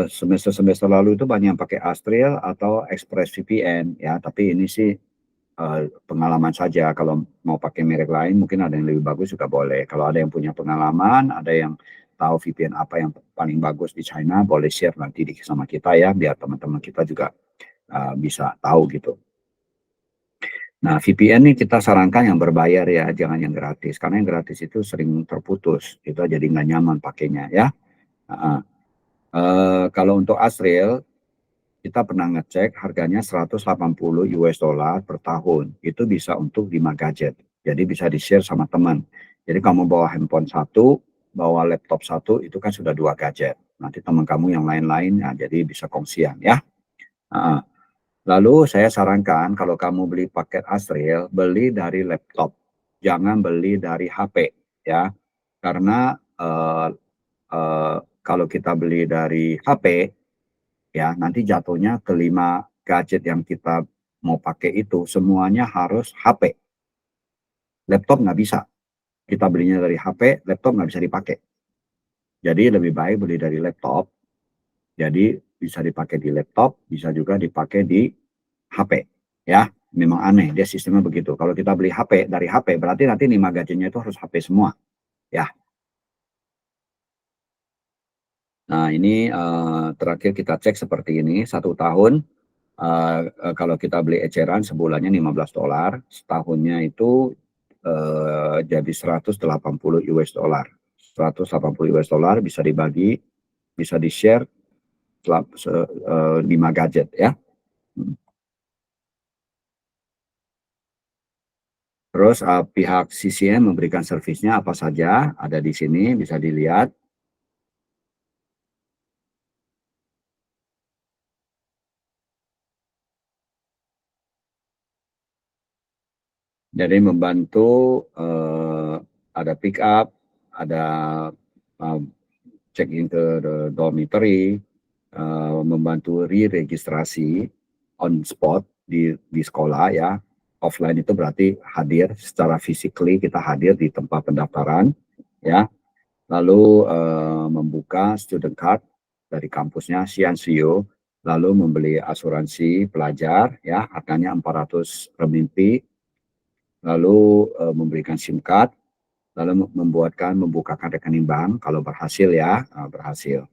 semester lalu itu banyak yang pakai Astriel atau ExpressVPN ya, tapi ini sih pengalaman saja. Kalau mau pakai merek lain mungkin ada yang lebih bagus juga boleh. Kalau ada yang punya pengalaman, ada yang tahu VPN apa yang paling bagus di China, boleh share nanti sama kita ya, biar teman-teman kita juga bisa tahu gitu. Nah, VPN ini kita sarankan yang berbayar ya, jangan yang gratis. Karena yang gratis itu sering terputus, itu jadi nggak nyaman pakainya ya. Kalau untuk Astriel, kita pernah ngecek harganya 180 US dollar per tahun. Itu bisa untuk 5 gadget. Jadi bisa di-share sama teman. Jadi kamu bawa handphone satu, bawa laptop satu, itu kan sudah 2 gadget. Nanti teman kamu yang lain-lain, ya, jadi bisa kongsian ya. Lalu saya sarankan kalau kamu beli paket Astriel, beli dari laptop. Jangan beli dari HP ya. Karena kalau kita beli dari HP, ya nanti jatuhnya ke 5 gadget yang kita mau pakai itu semuanya harus HP. Laptop nggak bisa. Kita belinya dari HP, laptop nggak bisa dipakai. Jadi lebih baik beli dari laptop. Jadi bisa dipakai di laptop, bisa juga dipakai di HP. Ya, memang aneh dia sistemnya begitu. Kalau kita beli HP dari HP berarti nanti 5 gadgetnya itu harus HP semua. Ya. Nah ini terakhir kita cek seperti ini, 1 tahun kalau kita beli eceran sebulannya $15, setahunnya itu jadi $180. $180 bisa dibagi, bisa di-share 5 gadget ya. Terus pihak CCN memberikan servisnya apa saja, ada di sini bisa dilihat. Jadi membantu ada pick up, ada check in ke dormitory, membantu re-registrasi on spot di sekolah ya. Offline itu berarti hadir secara physically, kita hadir di tempat pendaftaran ya. Lalu membuka student card dari kampusnya CNCU, lalu membeli asuransi pelajar ya, harganya 400 renminbi, lalu memberikan SIM card, lalu membukakan rekening bank kalau berhasil ya, berhasil.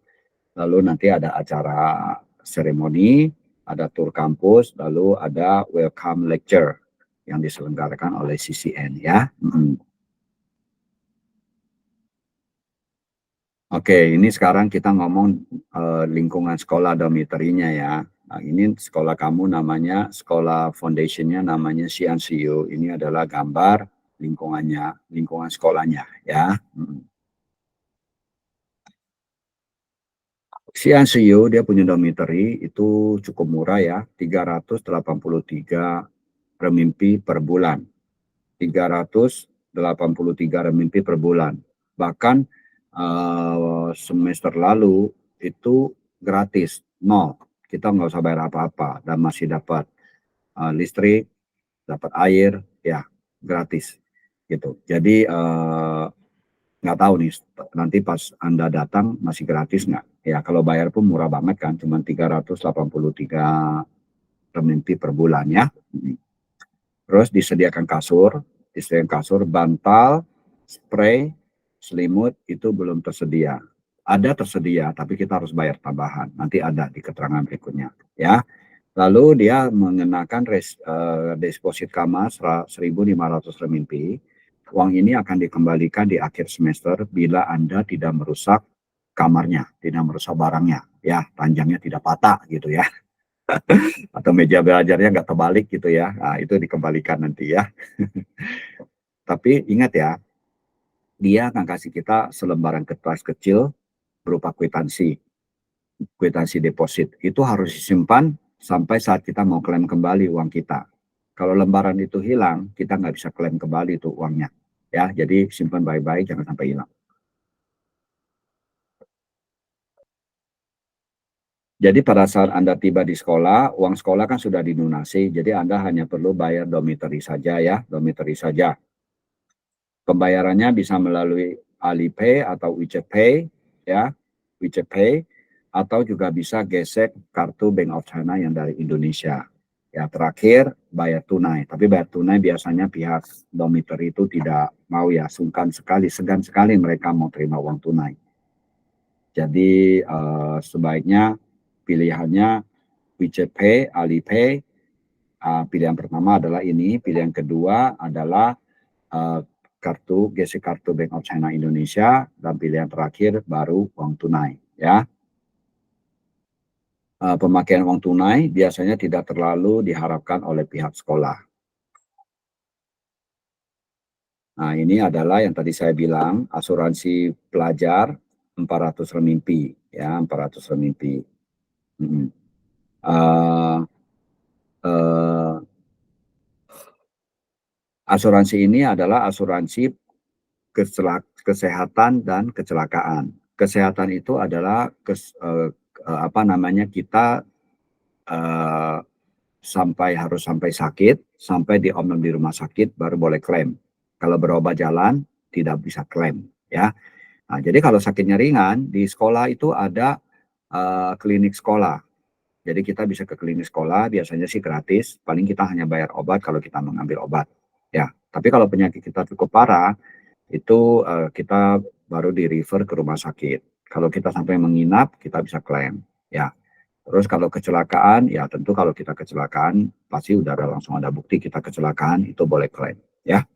Lalu nanti ada acara seremoni, ada tur kampus, lalu ada welcome lecture yang diselenggarakan oleh CCN ya. Oke, ini sekarang kita ngomong lingkungan sekolah dormitory-nya ya. Nah, ini sekolah kamu namanya, sekolah foundation-nya namanya CNCU. Ini adalah gambar lingkungannya, lingkungan sekolahnya ya. CNCU dia punya dormitory itu cukup murah ya, 383 renminbi per bulan. 383 renminbi per bulan. Bahkan semester lalu itu gratis, nol. Kita nggak usah bayar apa-apa dan masih dapat listrik, dapat air, ya gratis gitu. Jadi nggak tahu nih nanti pas Anda datang masih gratis nggak? Ya kalau bayar pun murah banget kan, cuma 383 renminbi per bulan ya. Terus disediakan kasur, bantal, spray, selimut itu belum tersedia. Ada tersedia, tapi kita harus bayar tambahan. Nanti ada di keterangan berikutnya, ya. Lalu dia mengenakan deposit kamar 1.500 renminbi. Uang ini akan dikembalikan di akhir semester bila Anda tidak merusak kamarnya, tidak merusak barangnya, ya, ranjangnya tidak patah gitu ya. Atau meja belajarnya nggak terbalik gitu ya. Nah, itu dikembalikan nanti ya. Tapi ingat ya, dia akan kasih kita selembaran kertas kecil berupa kwitansi, kwitansi deposit. Itu harus disimpan sampai saat kita mau klaim kembali uang kita. Kalau lembaran itu hilang, kita nggak bisa klaim kembali itu uangnya. Ya, jadi simpan baik-baik, jangan sampai hilang. Jadi pada saat Anda tiba di sekolah, uang sekolah kan sudah dilunasi, jadi Anda hanya perlu bayar dormitory saja ya, dormitory saja. Pembayarannya bisa melalui Alipay atau WeChat Pay, ya, WeChat Pay, atau juga bisa gesek kartu Bank of China yang dari Indonesia. Ya, terakhir bayar tunai, tapi bayar tunai biasanya pihak dormitory itu tidak mau ya, sungkan sekali, segan sekali mereka mau terima uang tunai. Jadi sebaiknya pilihannya WeChat Pay, Alipay. Pilihan pertama adalah ini, pilihan kedua adalah gesek kartu Bank of China Indonesia, dan pilihan terakhir baru uang tunai ya. Pemakaian uang tunai biasanya tidak terlalu diharapkan oleh pihak sekolah. Nah, ini adalah yang tadi saya bilang, asuransi pelajar 400 renminbi ya, 400 renminbi. Asuransi ini adalah asuransi kesehatan dan kecelakaan. Kesehatan itu adalah kita harus sampai sakit, sampai diomong di rumah sakit baru boleh klaim. Kalau berobat jalan tidak bisa klaim ya. Nah, jadi kalau sakitnya ringan di sekolah itu ada klinik sekolah. Jadi kita bisa ke klinik sekolah, biasanya sih gratis, paling kita hanya bayar obat kalau kita mengambil obat. Ya, tapi kalau penyakit kita cukup parah, itu kita baru di refer ke rumah sakit. Kalau kita sampai menginap, kita bisa klaim, ya. Terus kalau kecelakaan, ya tentu kalau kita kecelakaan, pasti udah langsung ada bukti kita kecelakaan, itu boleh klaim, ya.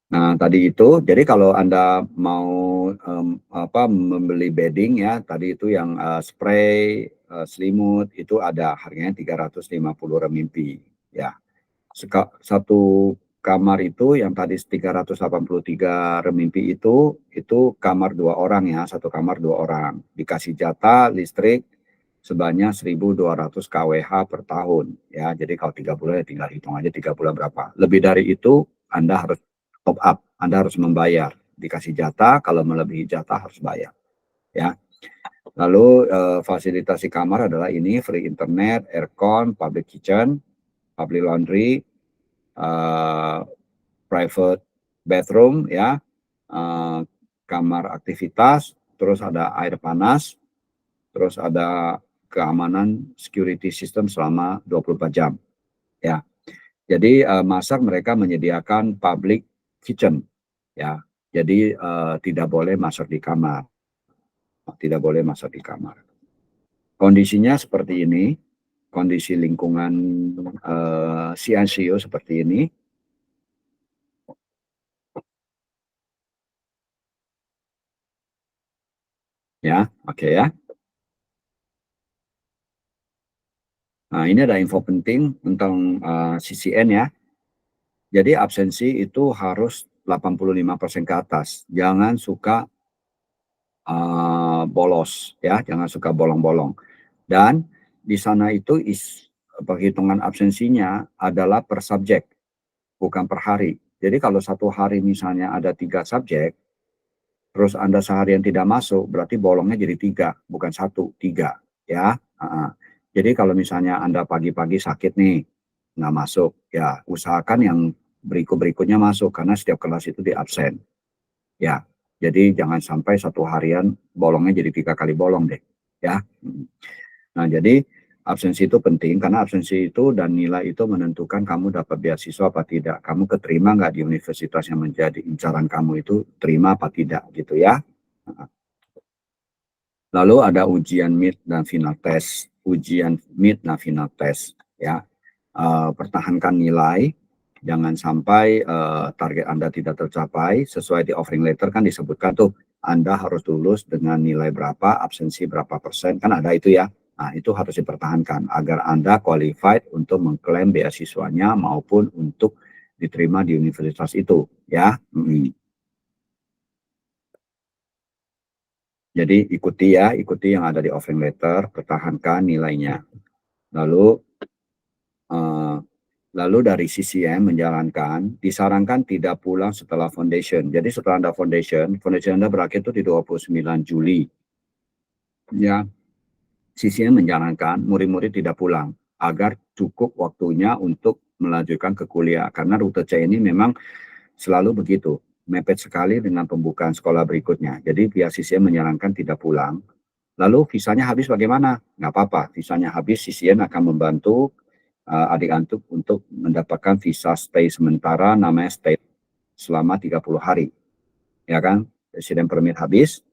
Nah, tadi itu, jadi kalau Anda mau membeli bedding ya, tadi itu yang spray, selimut itu ada harganya 350 renminbi ya. Satu kamar itu yang tadi 383 renminbi itu kamar 2 orang ya, satu kamar 2 orang. Dikasih jatah listrik sebanyak 1.200 kWh per tahun ya. Jadi kalau 3 bulan ya tinggal hitung aja 3 bulan berapa. Lebih dari itu Anda harus top up, Anda harus membayar. Dikasih jatah, kalau melebihi jatah harus bayar ya. Lalu fasilitas di kamar adalah ini free internet, aircon, public kitchen, public laundry, private bathroom ya, kamar aktivitas, terus ada air panas, terus ada keamanan security system selama 24 jam ya. Jadi masak mereka menyediakan public kitchen ya. Jadi tidak boleh masak di kamar. Tidak boleh masak di kamar. Kondisinya seperti ini, kondisi lingkungan CNCO seperti ini. Ya, oke ya. Nah, ini ada info penting tentang CCN ya. Jadi absensi itu harus 85% ke atas. Jangan suka bolos ya, jangan suka bolong-bolong. Dan di sana itu perhitungan absensinya adalah per subjek, bukan per hari. Jadi kalau satu hari misalnya ada 3 subjek, terus Anda seharian tidak masuk, berarti bolongnya jadi 3, bukan 1, 3 ya. Jadi kalau misalnya Anda pagi-pagi sakit nih, nggak masuk, ya usahakan yang berikutnya masuk, karena setiap kelas itu di absen. Ya, jadi jangan sampai satu harian bolongnya jadi 3 kali bolong deh, ya. Nah, jadi absensi itu penting, karena absensi itu dan nilai itu menentukan kamu dapat beasiswa apa tidak. Kamu keterima nggak di universitas yang menjadi incaran kamu itu, terima apa tidak gitu ya. Lalu ada ujian mid dan final test. Ujian mid dan final test ya. Pertahankan nilai, jangan sampai target Anda tidak tercapai. Sesuai di offering letter kan disebutkan tuh, Anda harus lulus dengan nilai berapa, absensi berapa persen, kan ada itu ya. Nah, itu harus dipertahankan agar Anda qualified untuk mengklaim beasiswanya maupun untuk diterima di universitas itu ya. Jadi ikuti yang ada di offering letter, pertahankan nilainya. Lalu dari CCM menjalankan, disarankan tidak pulang setelah foundation. Jadi setelah Anda foundation Anda berakhir itu di 29 Juli. Ya, CCM menjalankan murid-murid tidak pulang agar cukup waktunya untuk melanjutkan ke kuliah. Karena rute C ini memang selalu begitu, mepet sekali dengan pembukaan sekolah berikutnya. Jadi pihak CCM menyarankan tidak pulang. Lalu visanya habis bagaimana? Nggak apa-apa, visanya habis, CCM akan membantu adik antum untuk mendapatkan visa stay sementara, namanya stay selama 30 hari. Ya kan? Resident permit habis,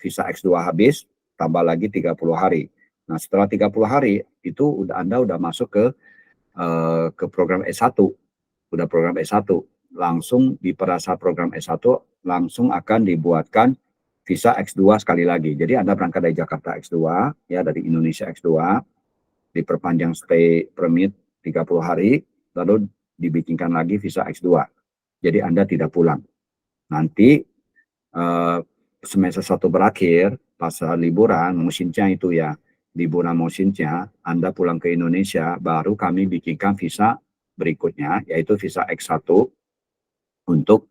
visa X2 habis, tambah lagi 30 hari. Nah, setelah 30 hari itu Anda udah masuk ke program S1. Udah program S1. Langsung di pada saat program S1 langsung akan dibuatkan visa X2 sekali lagi. Jadi Anda berangkat dari Jakarta X2 ya, dari Indonesia X2, diperpanjang stay permit 30 hari, lalu dibikinkan lagi visa X2. Jadi Anda tidak pulang. Nanti semester 1 berakhir, pas liburan, musimnya itu ya, liburan musimnya, Anda pulang ke Indonesia, baru kami bikinkan visa berikutnya, yaitu visa X1, untuk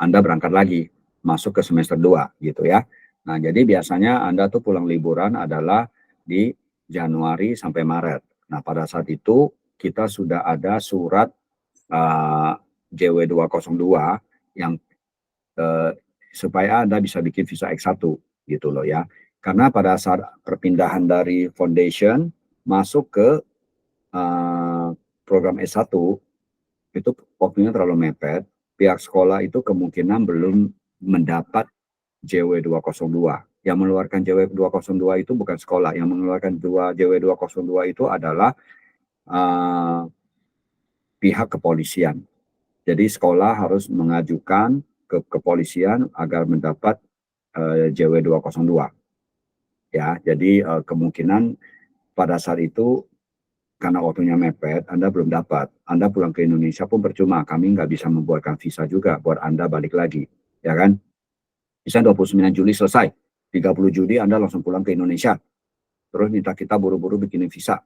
Anda berangkat lagi, masuk ke semester 2, gitu ya. Nah, jadi biasanya Anda tuh pulang liburan adalah di Januari sampai Maret. Nah, pada saat itu kita sudah ada surat JW 202 yang supaya Anda bisa bikin visa X1 gitu loh ya. Karena pada saat perpindahan dari foundation masuk ke program S1 itu waktunya terlalu mepet. pihak sekolah itu kemungkinan belum mendapat JW 202. Yang mengeluarkan JW 202 itu bukan sekolah, yang mengeluarkan JW 202 itu adalah pihak kepolisian. Jadi sekolah harus mengajukan ke kepolisian agar mendapat JW 202. Ya, jadi kemungkinan pada saat itu karena waktunya mepet, Anda belum dapat. Anda pulang ke Indonesia pun percuma, kami nggak bisa membuatkan visa juga buat Anda balik lagi, ya kan? Bisa 29 Juli selesai, 30 Juli Anda langsung pulang ke Indonesia. Terus minta kita buru-buru bikinin visa.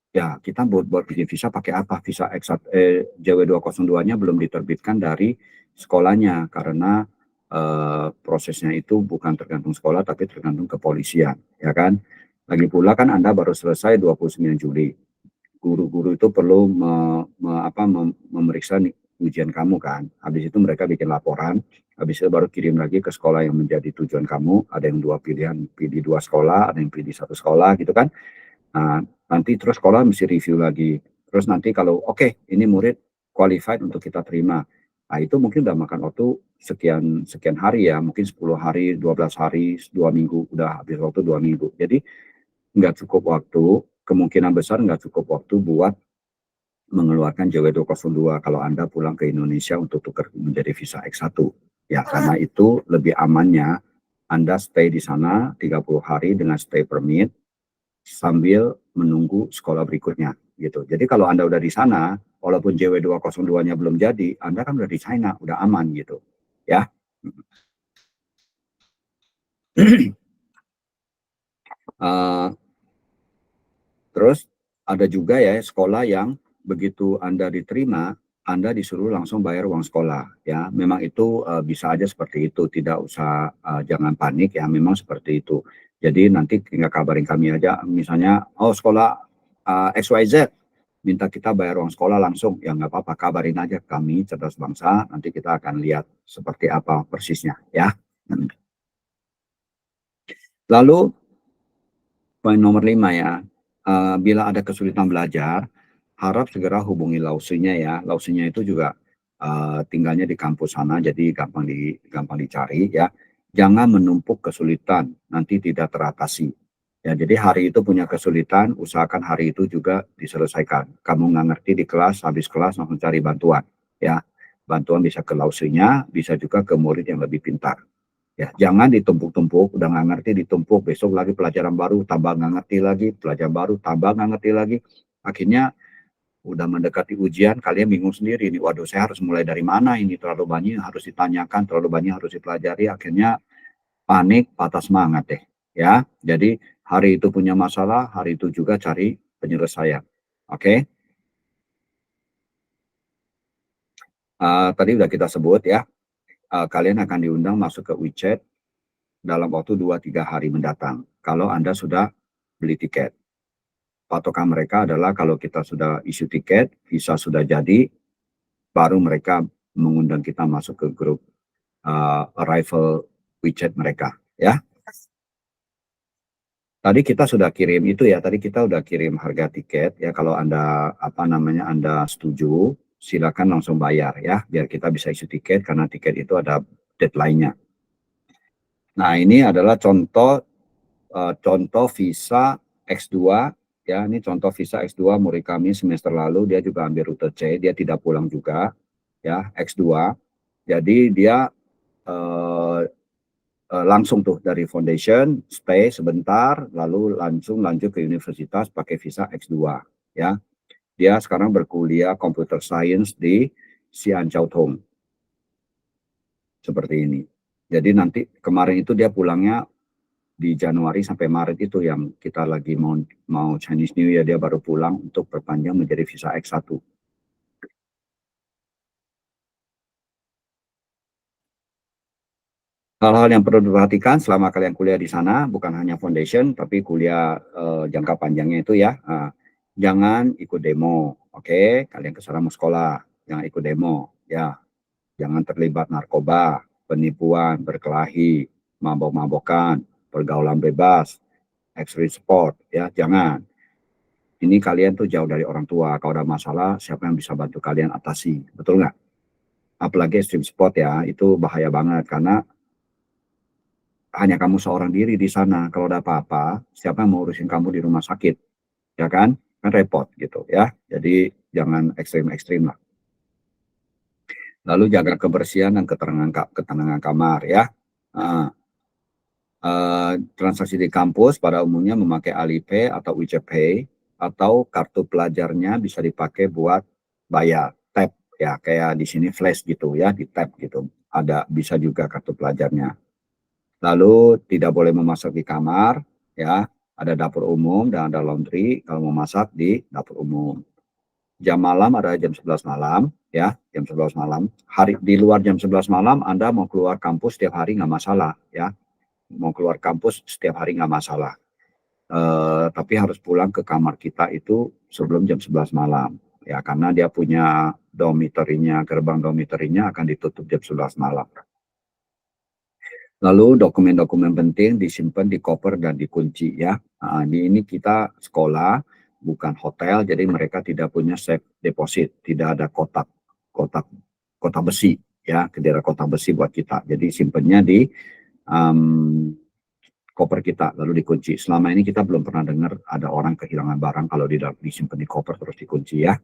Ya, kita buat bikin visa pakai apa? Visa JW 202-nya belum diterbitkan dari sekolahnya karena prosesnya itu bukan tergantung sekolah tapi tergantung kepolisian, ya kan? Lagi pula kan Anda baru selesai 29 Juli. Guru-guru itu perlu memeriksa ujian kamu kan. Habis itu mereka bikin laporan, habis itu baru kirim lagi ke sekolah yang menjadi tujuan kamu. Ada yang dua pilihan, pilih dua sekolah, ada yang pilih satu sekolah gitu kan. Nah, nanti terus sekolah mesti review lagi. Terus nanti kalau oke, ini murid qualified untuk kita terima. Nah, itu mungkin udah makan waktu sekian hari ya, mungkin 10 hari, 12 hari, 2 minggu, udah habis waktu 2 minggu. Jadi nggak cukup waktu, kemungkinan besar nggak cukup waktu buat mengeluarkan JW 202 kalau Anda pulang ke Indonesia untuk tukar menjadi visa X1. Ya, karena itu lebih amannya Anda stay di sana 30 hari dengan stay permit sambil menunggu sekolah berikutnya gitu. Jadi kalau Anda udah di sana, walaupun JW 202-nya belum jadi, Anda kan udah di China, udah aman gitu. Ya. Terus ada juga ya sekolah yang begitu Anda diterima, Anda disuruh langsung bayar uang sekolah ya. Memang itu bisa aja seperti itu, tidak usah jangan panik ya, memang seperti itu. Jadi nanti tinggal kabarin kami aja misalnya oh sekolah XYZ minta kita bayar uang sekolah langsung, ya nggak apa-apa, kabarin aja kami Cerdas Bangsa, nanti kita akan lihat seperti apa persisnya ya. Lalu poin nomor 5 ya, bila ada kesulitan belajar, harap segera hubungi lausinya ya. Lausinya itu juga tinggalnya di kampus sana, jadi gampang dicari ya. Jangan menumpuk kesulitan, nanti tidak teratasi. Ya, jadi hari itu punya kesulitan, usahakan hari itu juga diselesaikan. Kamu nggak ngerti di kelas, habis kelas langsung cari bantuan. Ya, bantuan bisa ke lausinya, bisa juga ke murid yang lebih pintar. Ya, jangan ditumpuk-tumpuk, udah nggak ngerti ditumpuk, besok lagi pelajaran baru, tambah nggak ngerti lagi, pelajaran baru, tambah nggak ngerti lagi. Akhirnya udah mendekati ujian, kalian bingung sendiri nih, waduh saya harus mulai dari mana ini, terlalu banyak harus ditanyakan, terlalu banyak harus dipelajari, akhirnya panik, patah semangat deh. Ya, jadi hari itu punya masalah, hari itu juga cari penyelesaian. Oke, tadi udah kita sebut ya, kalian akan diundang masuk ke WeChat dalam waktu 2-3 hari mendatang. Kalau Anda sudah beli tiket. Patokan mereka adalah kalau kita sudah isi tiket, visa sudah jadi, baru mereka mengundang kita masuk ke grup arrival WeChat mereka. Ya, tadi kita sudah kirim itu ya. Tadi kita sudah kirim harga tiket ya. Kalau Anda Anda setuju, silakan langsung bayar ya, biar kita bisa isi tiket karena tiket itu ada deadline-nya. Nah, ini adalah contoh visa X2 ya, ini contoh visa X2 murid kami semester lalu, dia juga ambil rute C, dia tidak pulang juga ya, X2. Jadi dia langsung tuh dari foundation stay sebentar lalu langsung lanjut ke universitas pakai visa X2 ya. Dia sekarang berkuliah computer science di Xianjiaotong. Seperti ini. Jadi nanti kemarin itu dia pulangnya di Januari sampai Maret itu yang kita lagi mau Chinese New Year, dia baru pulang untuk perpanjang menjadi visa X1. Hal-hal yang perlu diperhatikan selama kalian kuliah di sana bukan hanya foundation tapi kuliah jangka panjangnya itu ya. Jangan ikut demo, oke? Kalian ke sana mau sekolah, jangan ikut demo ya. Jangan terlibat narkoba, penipuan, berkelahi, mabok-mabokan, pergaulan bebas, extreme sport ya, jangan. Ini kalian tuh jauh dari orang tua. Kalau ada masalah, siapa yang bisa bantu kalian atasi? Betul nggak? apalagi extreme sport ya, itu bahaya banget karena hanya kamu seorang diri di sana. Kalau ada apa-apa, siapa yang mau urusin kamu di rumah sakit, ya kan? Kan repot gitu ya. Jadi jangan ekstrim-ekstrim lah. Lalu jaga kebersihan dan ketenangan kamar ya. Heeh. Transaksi di kampus pada umumnya memakai Alipay atau WeChat Pay atau kartu pelajarnya bisa dipakai buat bayar, tap ya kayak di sini flash gitu ya, di tap gitu. Ada bisa juga kartu pelajarnya. Lalu tidak boleh memasak di kamar ya, ada dapur umum dan ada laundry kalau mau masak di dapur umum. Jam malam ada jam 11 malam ya, jam 11 malam. Hari di luar jam 11 malam Anda mau keluar kampus setiap hari nggak masalah ya. Mau keluar kampus setiap hari nggak masalah. Tapi harus pulang ke kamar kita itu sebelum jam 11 malam. Ya, karena dia punya dormitorinya, gerbang dormitorinya akan ditutup jam 11 malam. Lalu dokumen-dokumen penting disimpan di koper dan dikunci ya. Nah, ini kita sekolah, bukan hotel, jadi mereka tidak punya safe deposit, tidak ada kotak kotak kotak besi ya, tidak ada kotak besi buat kita. Jadi simpennya di um, koper kita lalu dikunci. Selama ini kita belum pernah dengar ada orang kehilangan barang kalau disimpan di koper terus dikunci ya.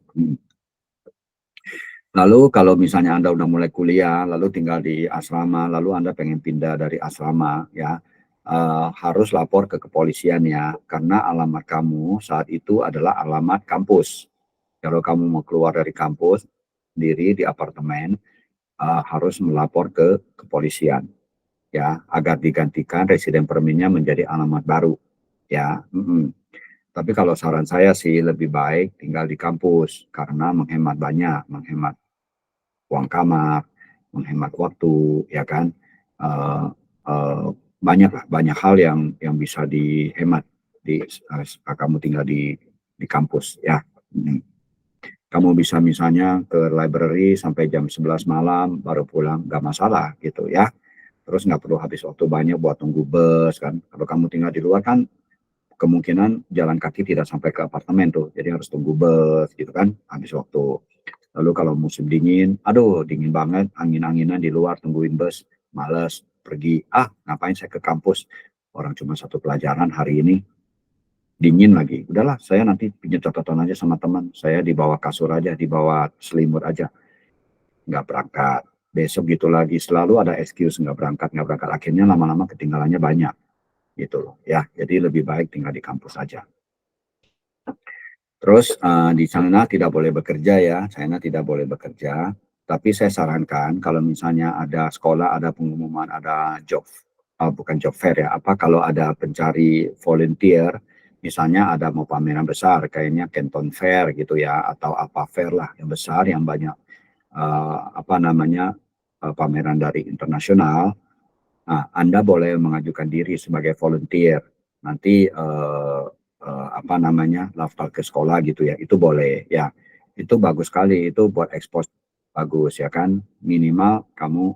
Lalu kalau misalnya Anda udah mulai kuliah, lalu tinggal di asrama, lalu Anda pengen pindah dari asrama ya, harus lapor ke kepolisian ya, karena alamat kamu saat itu adalah alamat kampus. Kalau kamu mau keluar dari kampus, sendiri di apartemen, harus melapor ke kepolisian ya, agar digantikan residen permennya menjadi alamat baru ya. Tapi kalau saran saya sih lebih baik tinggal di kampus karena menghemat banyak, menghemat uang kamar, menghemat waktu, ya kan. Uh, uh, banyak hal yang bisa dihemat di kamu tinggal di kampus ya. Kamu bisa misalnya ke library sampai jam 11 malam baru pulang, nggak masalah gitu ya. Terus nggak perlu habis waktu banyak buat tunggu bus kan. Kalau kamu tinggal di luar kan kemungkinan jalan kaki tidak sampai ke apartemen tuh, jadi harus tunggu bus gitu kan, habis waktu. Lalu kalau musim dingin, aduh dingin banget, angin-anginan di luar tungguin bus, males pergi. Ngapain saya ke kampus? Orang cuma satu pelajaran hari ini, dingin lagi. Udahlah, saya nanti pinjam catatan aja sama teman. Saya dibawa kasur aja, dibawa selimut aja. Nggak berangkat. Besok gitu lagi, selalu ada excuse nggak berangkat, nggak berangkat. Akhirnya lama-lama ketinggalannya banyak. Gitu loh ya. Jadi lebih baik tinggal di kampus aja. Terus di sana tidak boleh bekerja ya, sana tidak boleh bekerja. Tapi saya sarankan kalau misalnya ada sekolah, ada pengumuman, ada job, bukan job fair ya, kalau ada pencari volunteer, misalnya ada mau pameran besar, kayaknya Canton Fair gitu ya, atau apa fair lah yang besar, yang banyak pameran dari internasional. Anda boleh mengajukan diri sebagai volunteer. Nanti daftar ke sekolah gitu ya, itu boleh ya. Itu bagus sekali, itu buat ekspos bagus ya kan. Minimal kamu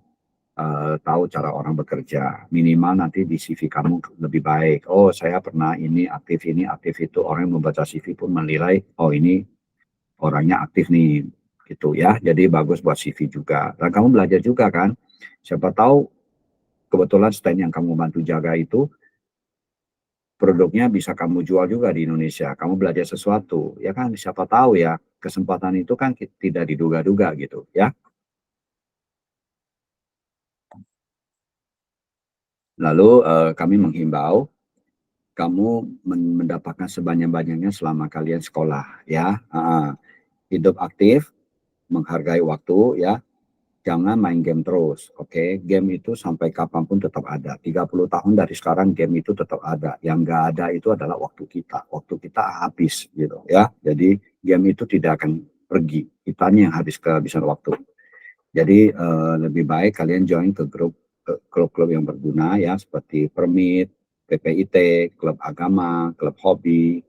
tahu cara orang bekerja. Minimal nanti di CV kamu lebih baik. Oh, saya pernah ini, aktif itu. Orang yang membaca CV pun menilai, oh ini orangnya aktif nih gitu ya. Jadi bagus buat CV juga. Dan kamu belajar juga kan. Siapa tahu kebetulan stand yang kamu bantu jaga itu produknya bisa kamu jual juga di Indonesia. Kamu belajar sesuatu, ya kan? Siapa tahu ya, kesempatan itu kan tidak diduga-duga gitu, ya. Lalu kami menghimbau kamu mendapatkan sebanyak-banyaknya selama kalian sekolah, ya. Hidup aktif, menghargai waktu, ya. Jangan main game terus, oke? Game itu sampai kapanpun tetap ada. 30 tahun dari sekarang game itu tetap ada. Yang nggak ada itu adalah waktu kita. Waktu kita habis gitu ya. Jadi game itu tidak akan pergi. Kitanya yang habis kehabisan waktu. Jadi lebih baik kalian join ke klub-klub yang berguna ya, seperti Permit, PPIT, klub agama, klub hobi,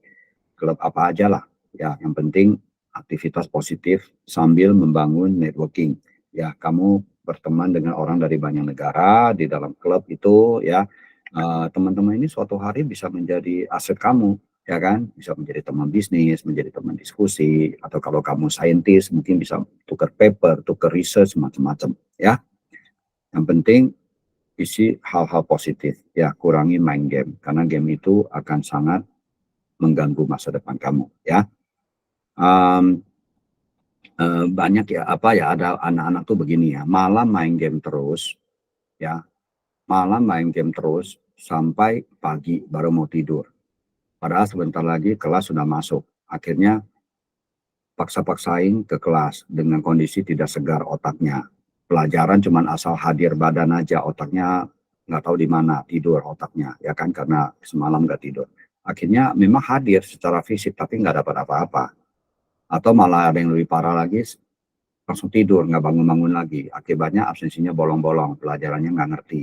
klub apa aja lah. Ya, yang penting aktivitas positif sambil membangun networking. Ya, kamu berteman dengan orang dari banyak negara di dalam klub itu ya. Teman-teman ini suatu hari bisa menjadi aset kamu. ya kan? Bisa menjadi teman bisnis, menjadi teman diskusi, atau kalau kamu saintis mungkin bisa tukar paper, tukar research, macam-macam, ya. Yang penting isi hal-hal positif, ya, kurangi main game, karena game itu akan sangat mengganggu masa depan kamu, ya. Um, Banyak ya, apa ya, ada anak-anak tuh begini ya, malam main game terus, ya, malam main game terus sampai pagi baru mau tidur. Padahal sebentar lagi kelas sudah masuk. Akhirnya paksa-paksain ke kelas dengan kondisi tidak segar otaknya. Pelajaran cuman asal hadir badan aja, otaknya nggak tahu di mana, tidur otaknya, ya kan, karena semalam nggak tidur. Akhirnya memang hadir secara fisik tapi nggak dapat apa-apa. Atau malah ada yang lebih parah lagi, langsung tidur, nggak bangun-bangun lagi. Akibatnya absensinya bolong-bolong, pelajarannya nggak ngerti,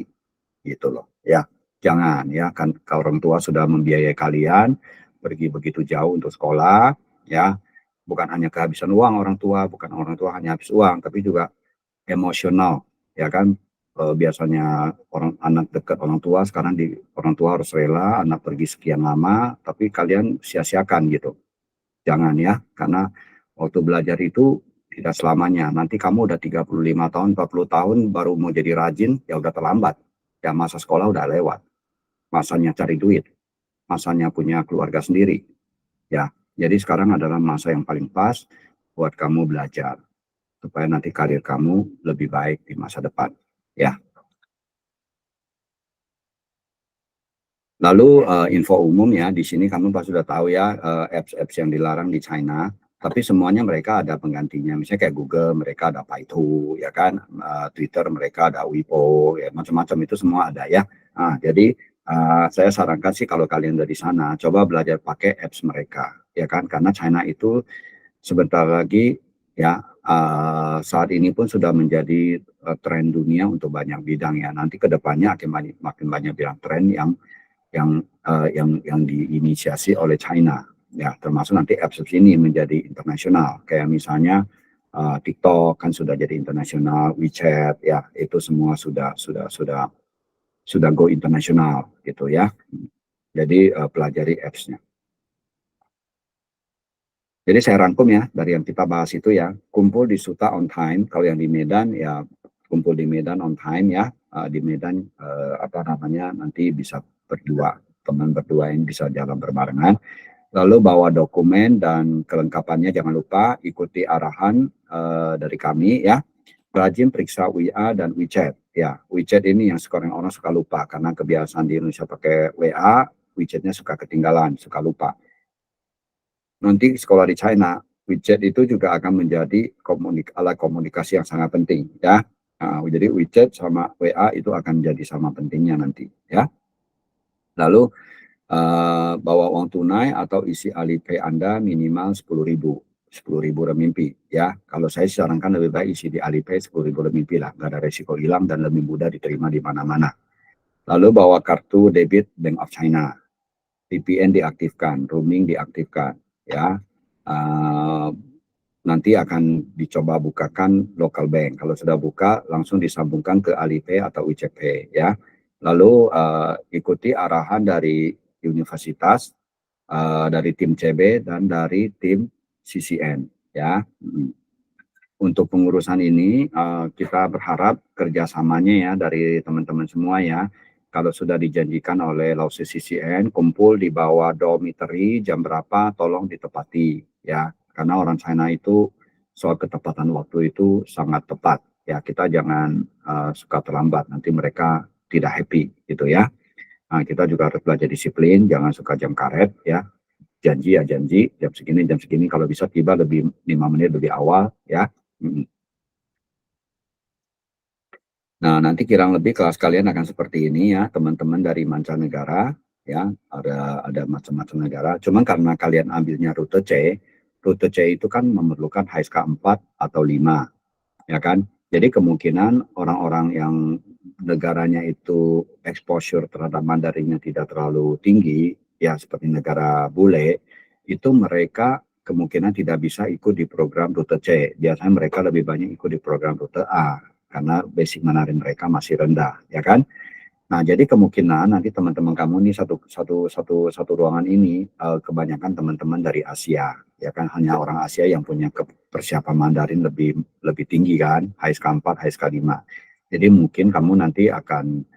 gitu loh. Ya, jangan ya, kan kalau orang tua sudah membiayai kalian pergi begitu jauh untuk sekolah, ya, bukan hanya kehabisan uang orang tua, bukan orang tua hanya habis uang, tapi juga emosional, ya kan. Biasanya orang anak dekat orang tua, sekarang orang tua harus rela anak pergi sekian lama, tapi kalian sia-siakan gitu. Jangan ya, karena waktu belajar itu tidak selamanya. Nanti kamu udah 35 tahun, 40 tahun baru mau jadi rajin, ya udah terlambat. Ya masa sekolah udah lewat. Masanya cari duit, masanya punya keluarga sendiri. Ya, jadi sekarang adalah masa yang paling pas buat kamu belajar supaya nanti karir kamu lebih baik di masa depan. Ya. Lalu info umum ya, di sini kamu pasti sudah tahu ya, apps-apps yang dilarang di China, tapi semuanya mereka ada penggantinya. Misalnya kayak Google, mereka ada Baidu, ya kan, Twitter mereka ada Weibo, ya macam-macam itu semua ada ya. Nah, jadi saya sarankan sih kalau kalian dari sana, coba belajar pakai apps mereka, ya kan, karena China itu sebentar lagi ya, saat ini pun sudah menjadi tren dunia untuk banyak bidang ya. Nanti kedepannya akan makin banyak bidang tren yang diinisiasi oleh China, ya, termasuk nanti apps ini menjadi internasional, kayak misalnya TikTok kan sudah jadi internasional, WeChat ya, itu semua sudah go internasional gitu ya. Jadi pelajari apps-nya. Jadi saya rangkum ya dari yang kita bahas itu ya, kumpul di Suta on time, kalau yang di Medan ya kumpul di Medan on time ya. Di Medan apa namanya, nanti bisa berdua, teman berdua ini bisa jalan berbarengan. Lalu bawa dokumen dan kelengkapannya, jangan lupa ikuti arahan dari kami ya. Rajin periksa WA dan WeChat ya. WeChat ini yang sekarang orang suka lupa karena kebiasaan di Indonesia pakai WA, WeChatnya suka ketinggalan, suka lupa. Nanti sekolah di China, WeChat itu juga akan menjadi alat komunikasi yang sangat penting ya. Nah, jadi WeChat sama WA itu akan jadi sama pentingnya nanti ya. Lalu bawa uang tunai atau isi Alipay Anda minimal 10.000 renminbi ya. Kalau saya sarankan lebih baik isi di Alipay 10.000 renminbi lah, nggak ada resiko hilang dan lebih mudah diterima di mana-mana. Lalu bawa kartu debit Bank of China, VPN diaktifkan, roaming diaktifkan ya. Nanti akan dicoba bukakan local bank. Kalau sudah buka, langsung disambungkan ke Alipay atau WeChat Pay ya. Lalu ikuti arahan dari universitas, dari tim CB dan dari tim CCN ya. Untuk pengurusan ini kita berharap kerjasamanya ya dari teman-teman semua ya. Kalau sudah dijanjikan oleh Lausi CCN, kumpul di bawah dormitory jam berapa, tolong ditepati ya. Karena orang China itu soal ketepatan waktu itu sangat tepat ya. Kita jangan suka terlambat, nanti mereka tidak happy gitu ya. Nah, kita juga harus belajar disiplin, jangan suka jam karet ya. Janji ya janji, jam segini, kalau bisa tiba lebih 5 menit lebih awal ya. Nah, nanti kurang lebih kelas kalian akan seperti ini ya, teman-teman dari mancanegara ya, ada macam-macam negara. Cuman karena kalian ambilnya rute C itu kan memerlukan HSK 4 atau 5 ya kan. Jadi kemungkinan orang-orang yang negaranya itu exposure terhadap Mandarinnya tidak terlalu tinggi ya, seperti negara bule, itu mereka kemungkinan tidak bisa ikut di program rute C. Biasanya mereka lebih banyak ikut di program rute A karena basic Mandarin mereka masih rendah ya kan. Nah, jadi kemungkinan nanti teman-teman kamu nih satu ruangan ini kebanyakan teman-teman dari Asia, ya kan hanya orang Asia yang punya persiapan Mandarin lebih lebih tinggi kan, HSK 4, HSK 5. Jadi mungkin kamu nanti akan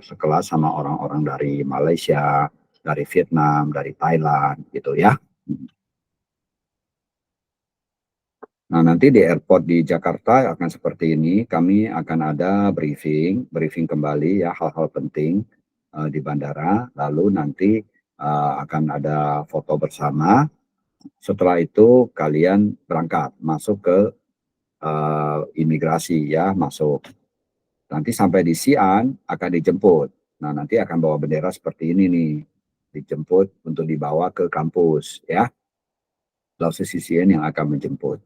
sekelas sama orang-orang dari Malaysia, dari Vietnam, dari Thailand gitu ya. Nah, nanti di airport di Jakarta akan seperti ini. Kami akan ada briefing kembali ya hal-hal penting di bandara. Lalu nanti akan ada foto bersama. Setelah itu kalian berangkat masuk ke imigrasi ya, masuk. Nanti sampai di Xi'an akan dijemput. Nah, nanti akan bawa bendera seperti ini nih. Dijemput untuk dibawa ke kampus ya. Lalu CCN yang akan menjemput.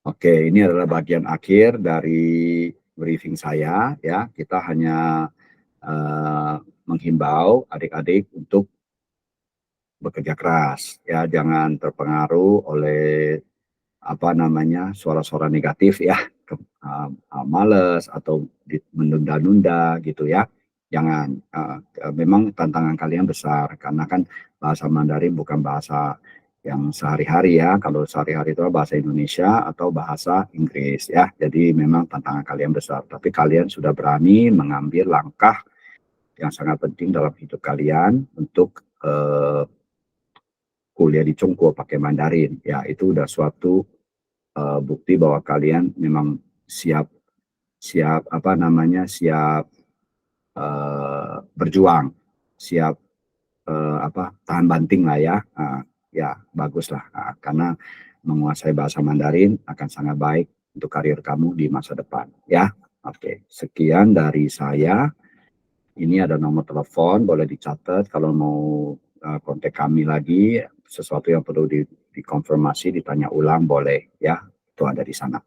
Oke, ini adalah bagian akhir dari briefing saya ya. Kita hanya menghimbau adik-adik untuk bekerja keras ya, jangan terpengaruh oleh apa namanya suara-suara negatif ya, males atau menunda-nunda gitu ya. Jangan, memang tantangan kalian besar karena kan bahasa Mandarin bukan bahasa yang sehari-hari ya. Kalau sehari-hari itu bahasa Indonesia atau bahasa Inggris ya. Jadi memang tantangan kalian besar. Tapi kalian sudah berani mengambil langkah yang sangat penting dalam hidup kalian untuk kuliah di Chongguo pakai Mandarin. Ya, itu udah suatu bukti bahwa kalian memang siap siap apa namanya siap berjuang, siap apa tahan banting lah ya. Ya bagus lah karena menguasai bahasa Mandarin akan sangat baik untuk karir kamu di masa depan ya. Oke, sekian dari saya. Ini ada nomor telepon, boleh dicatat kalau mau kontak kami lagi, sesuatu yang perlu dikonfirmasi, ditanya ulang boleh ya, itu ada di sana.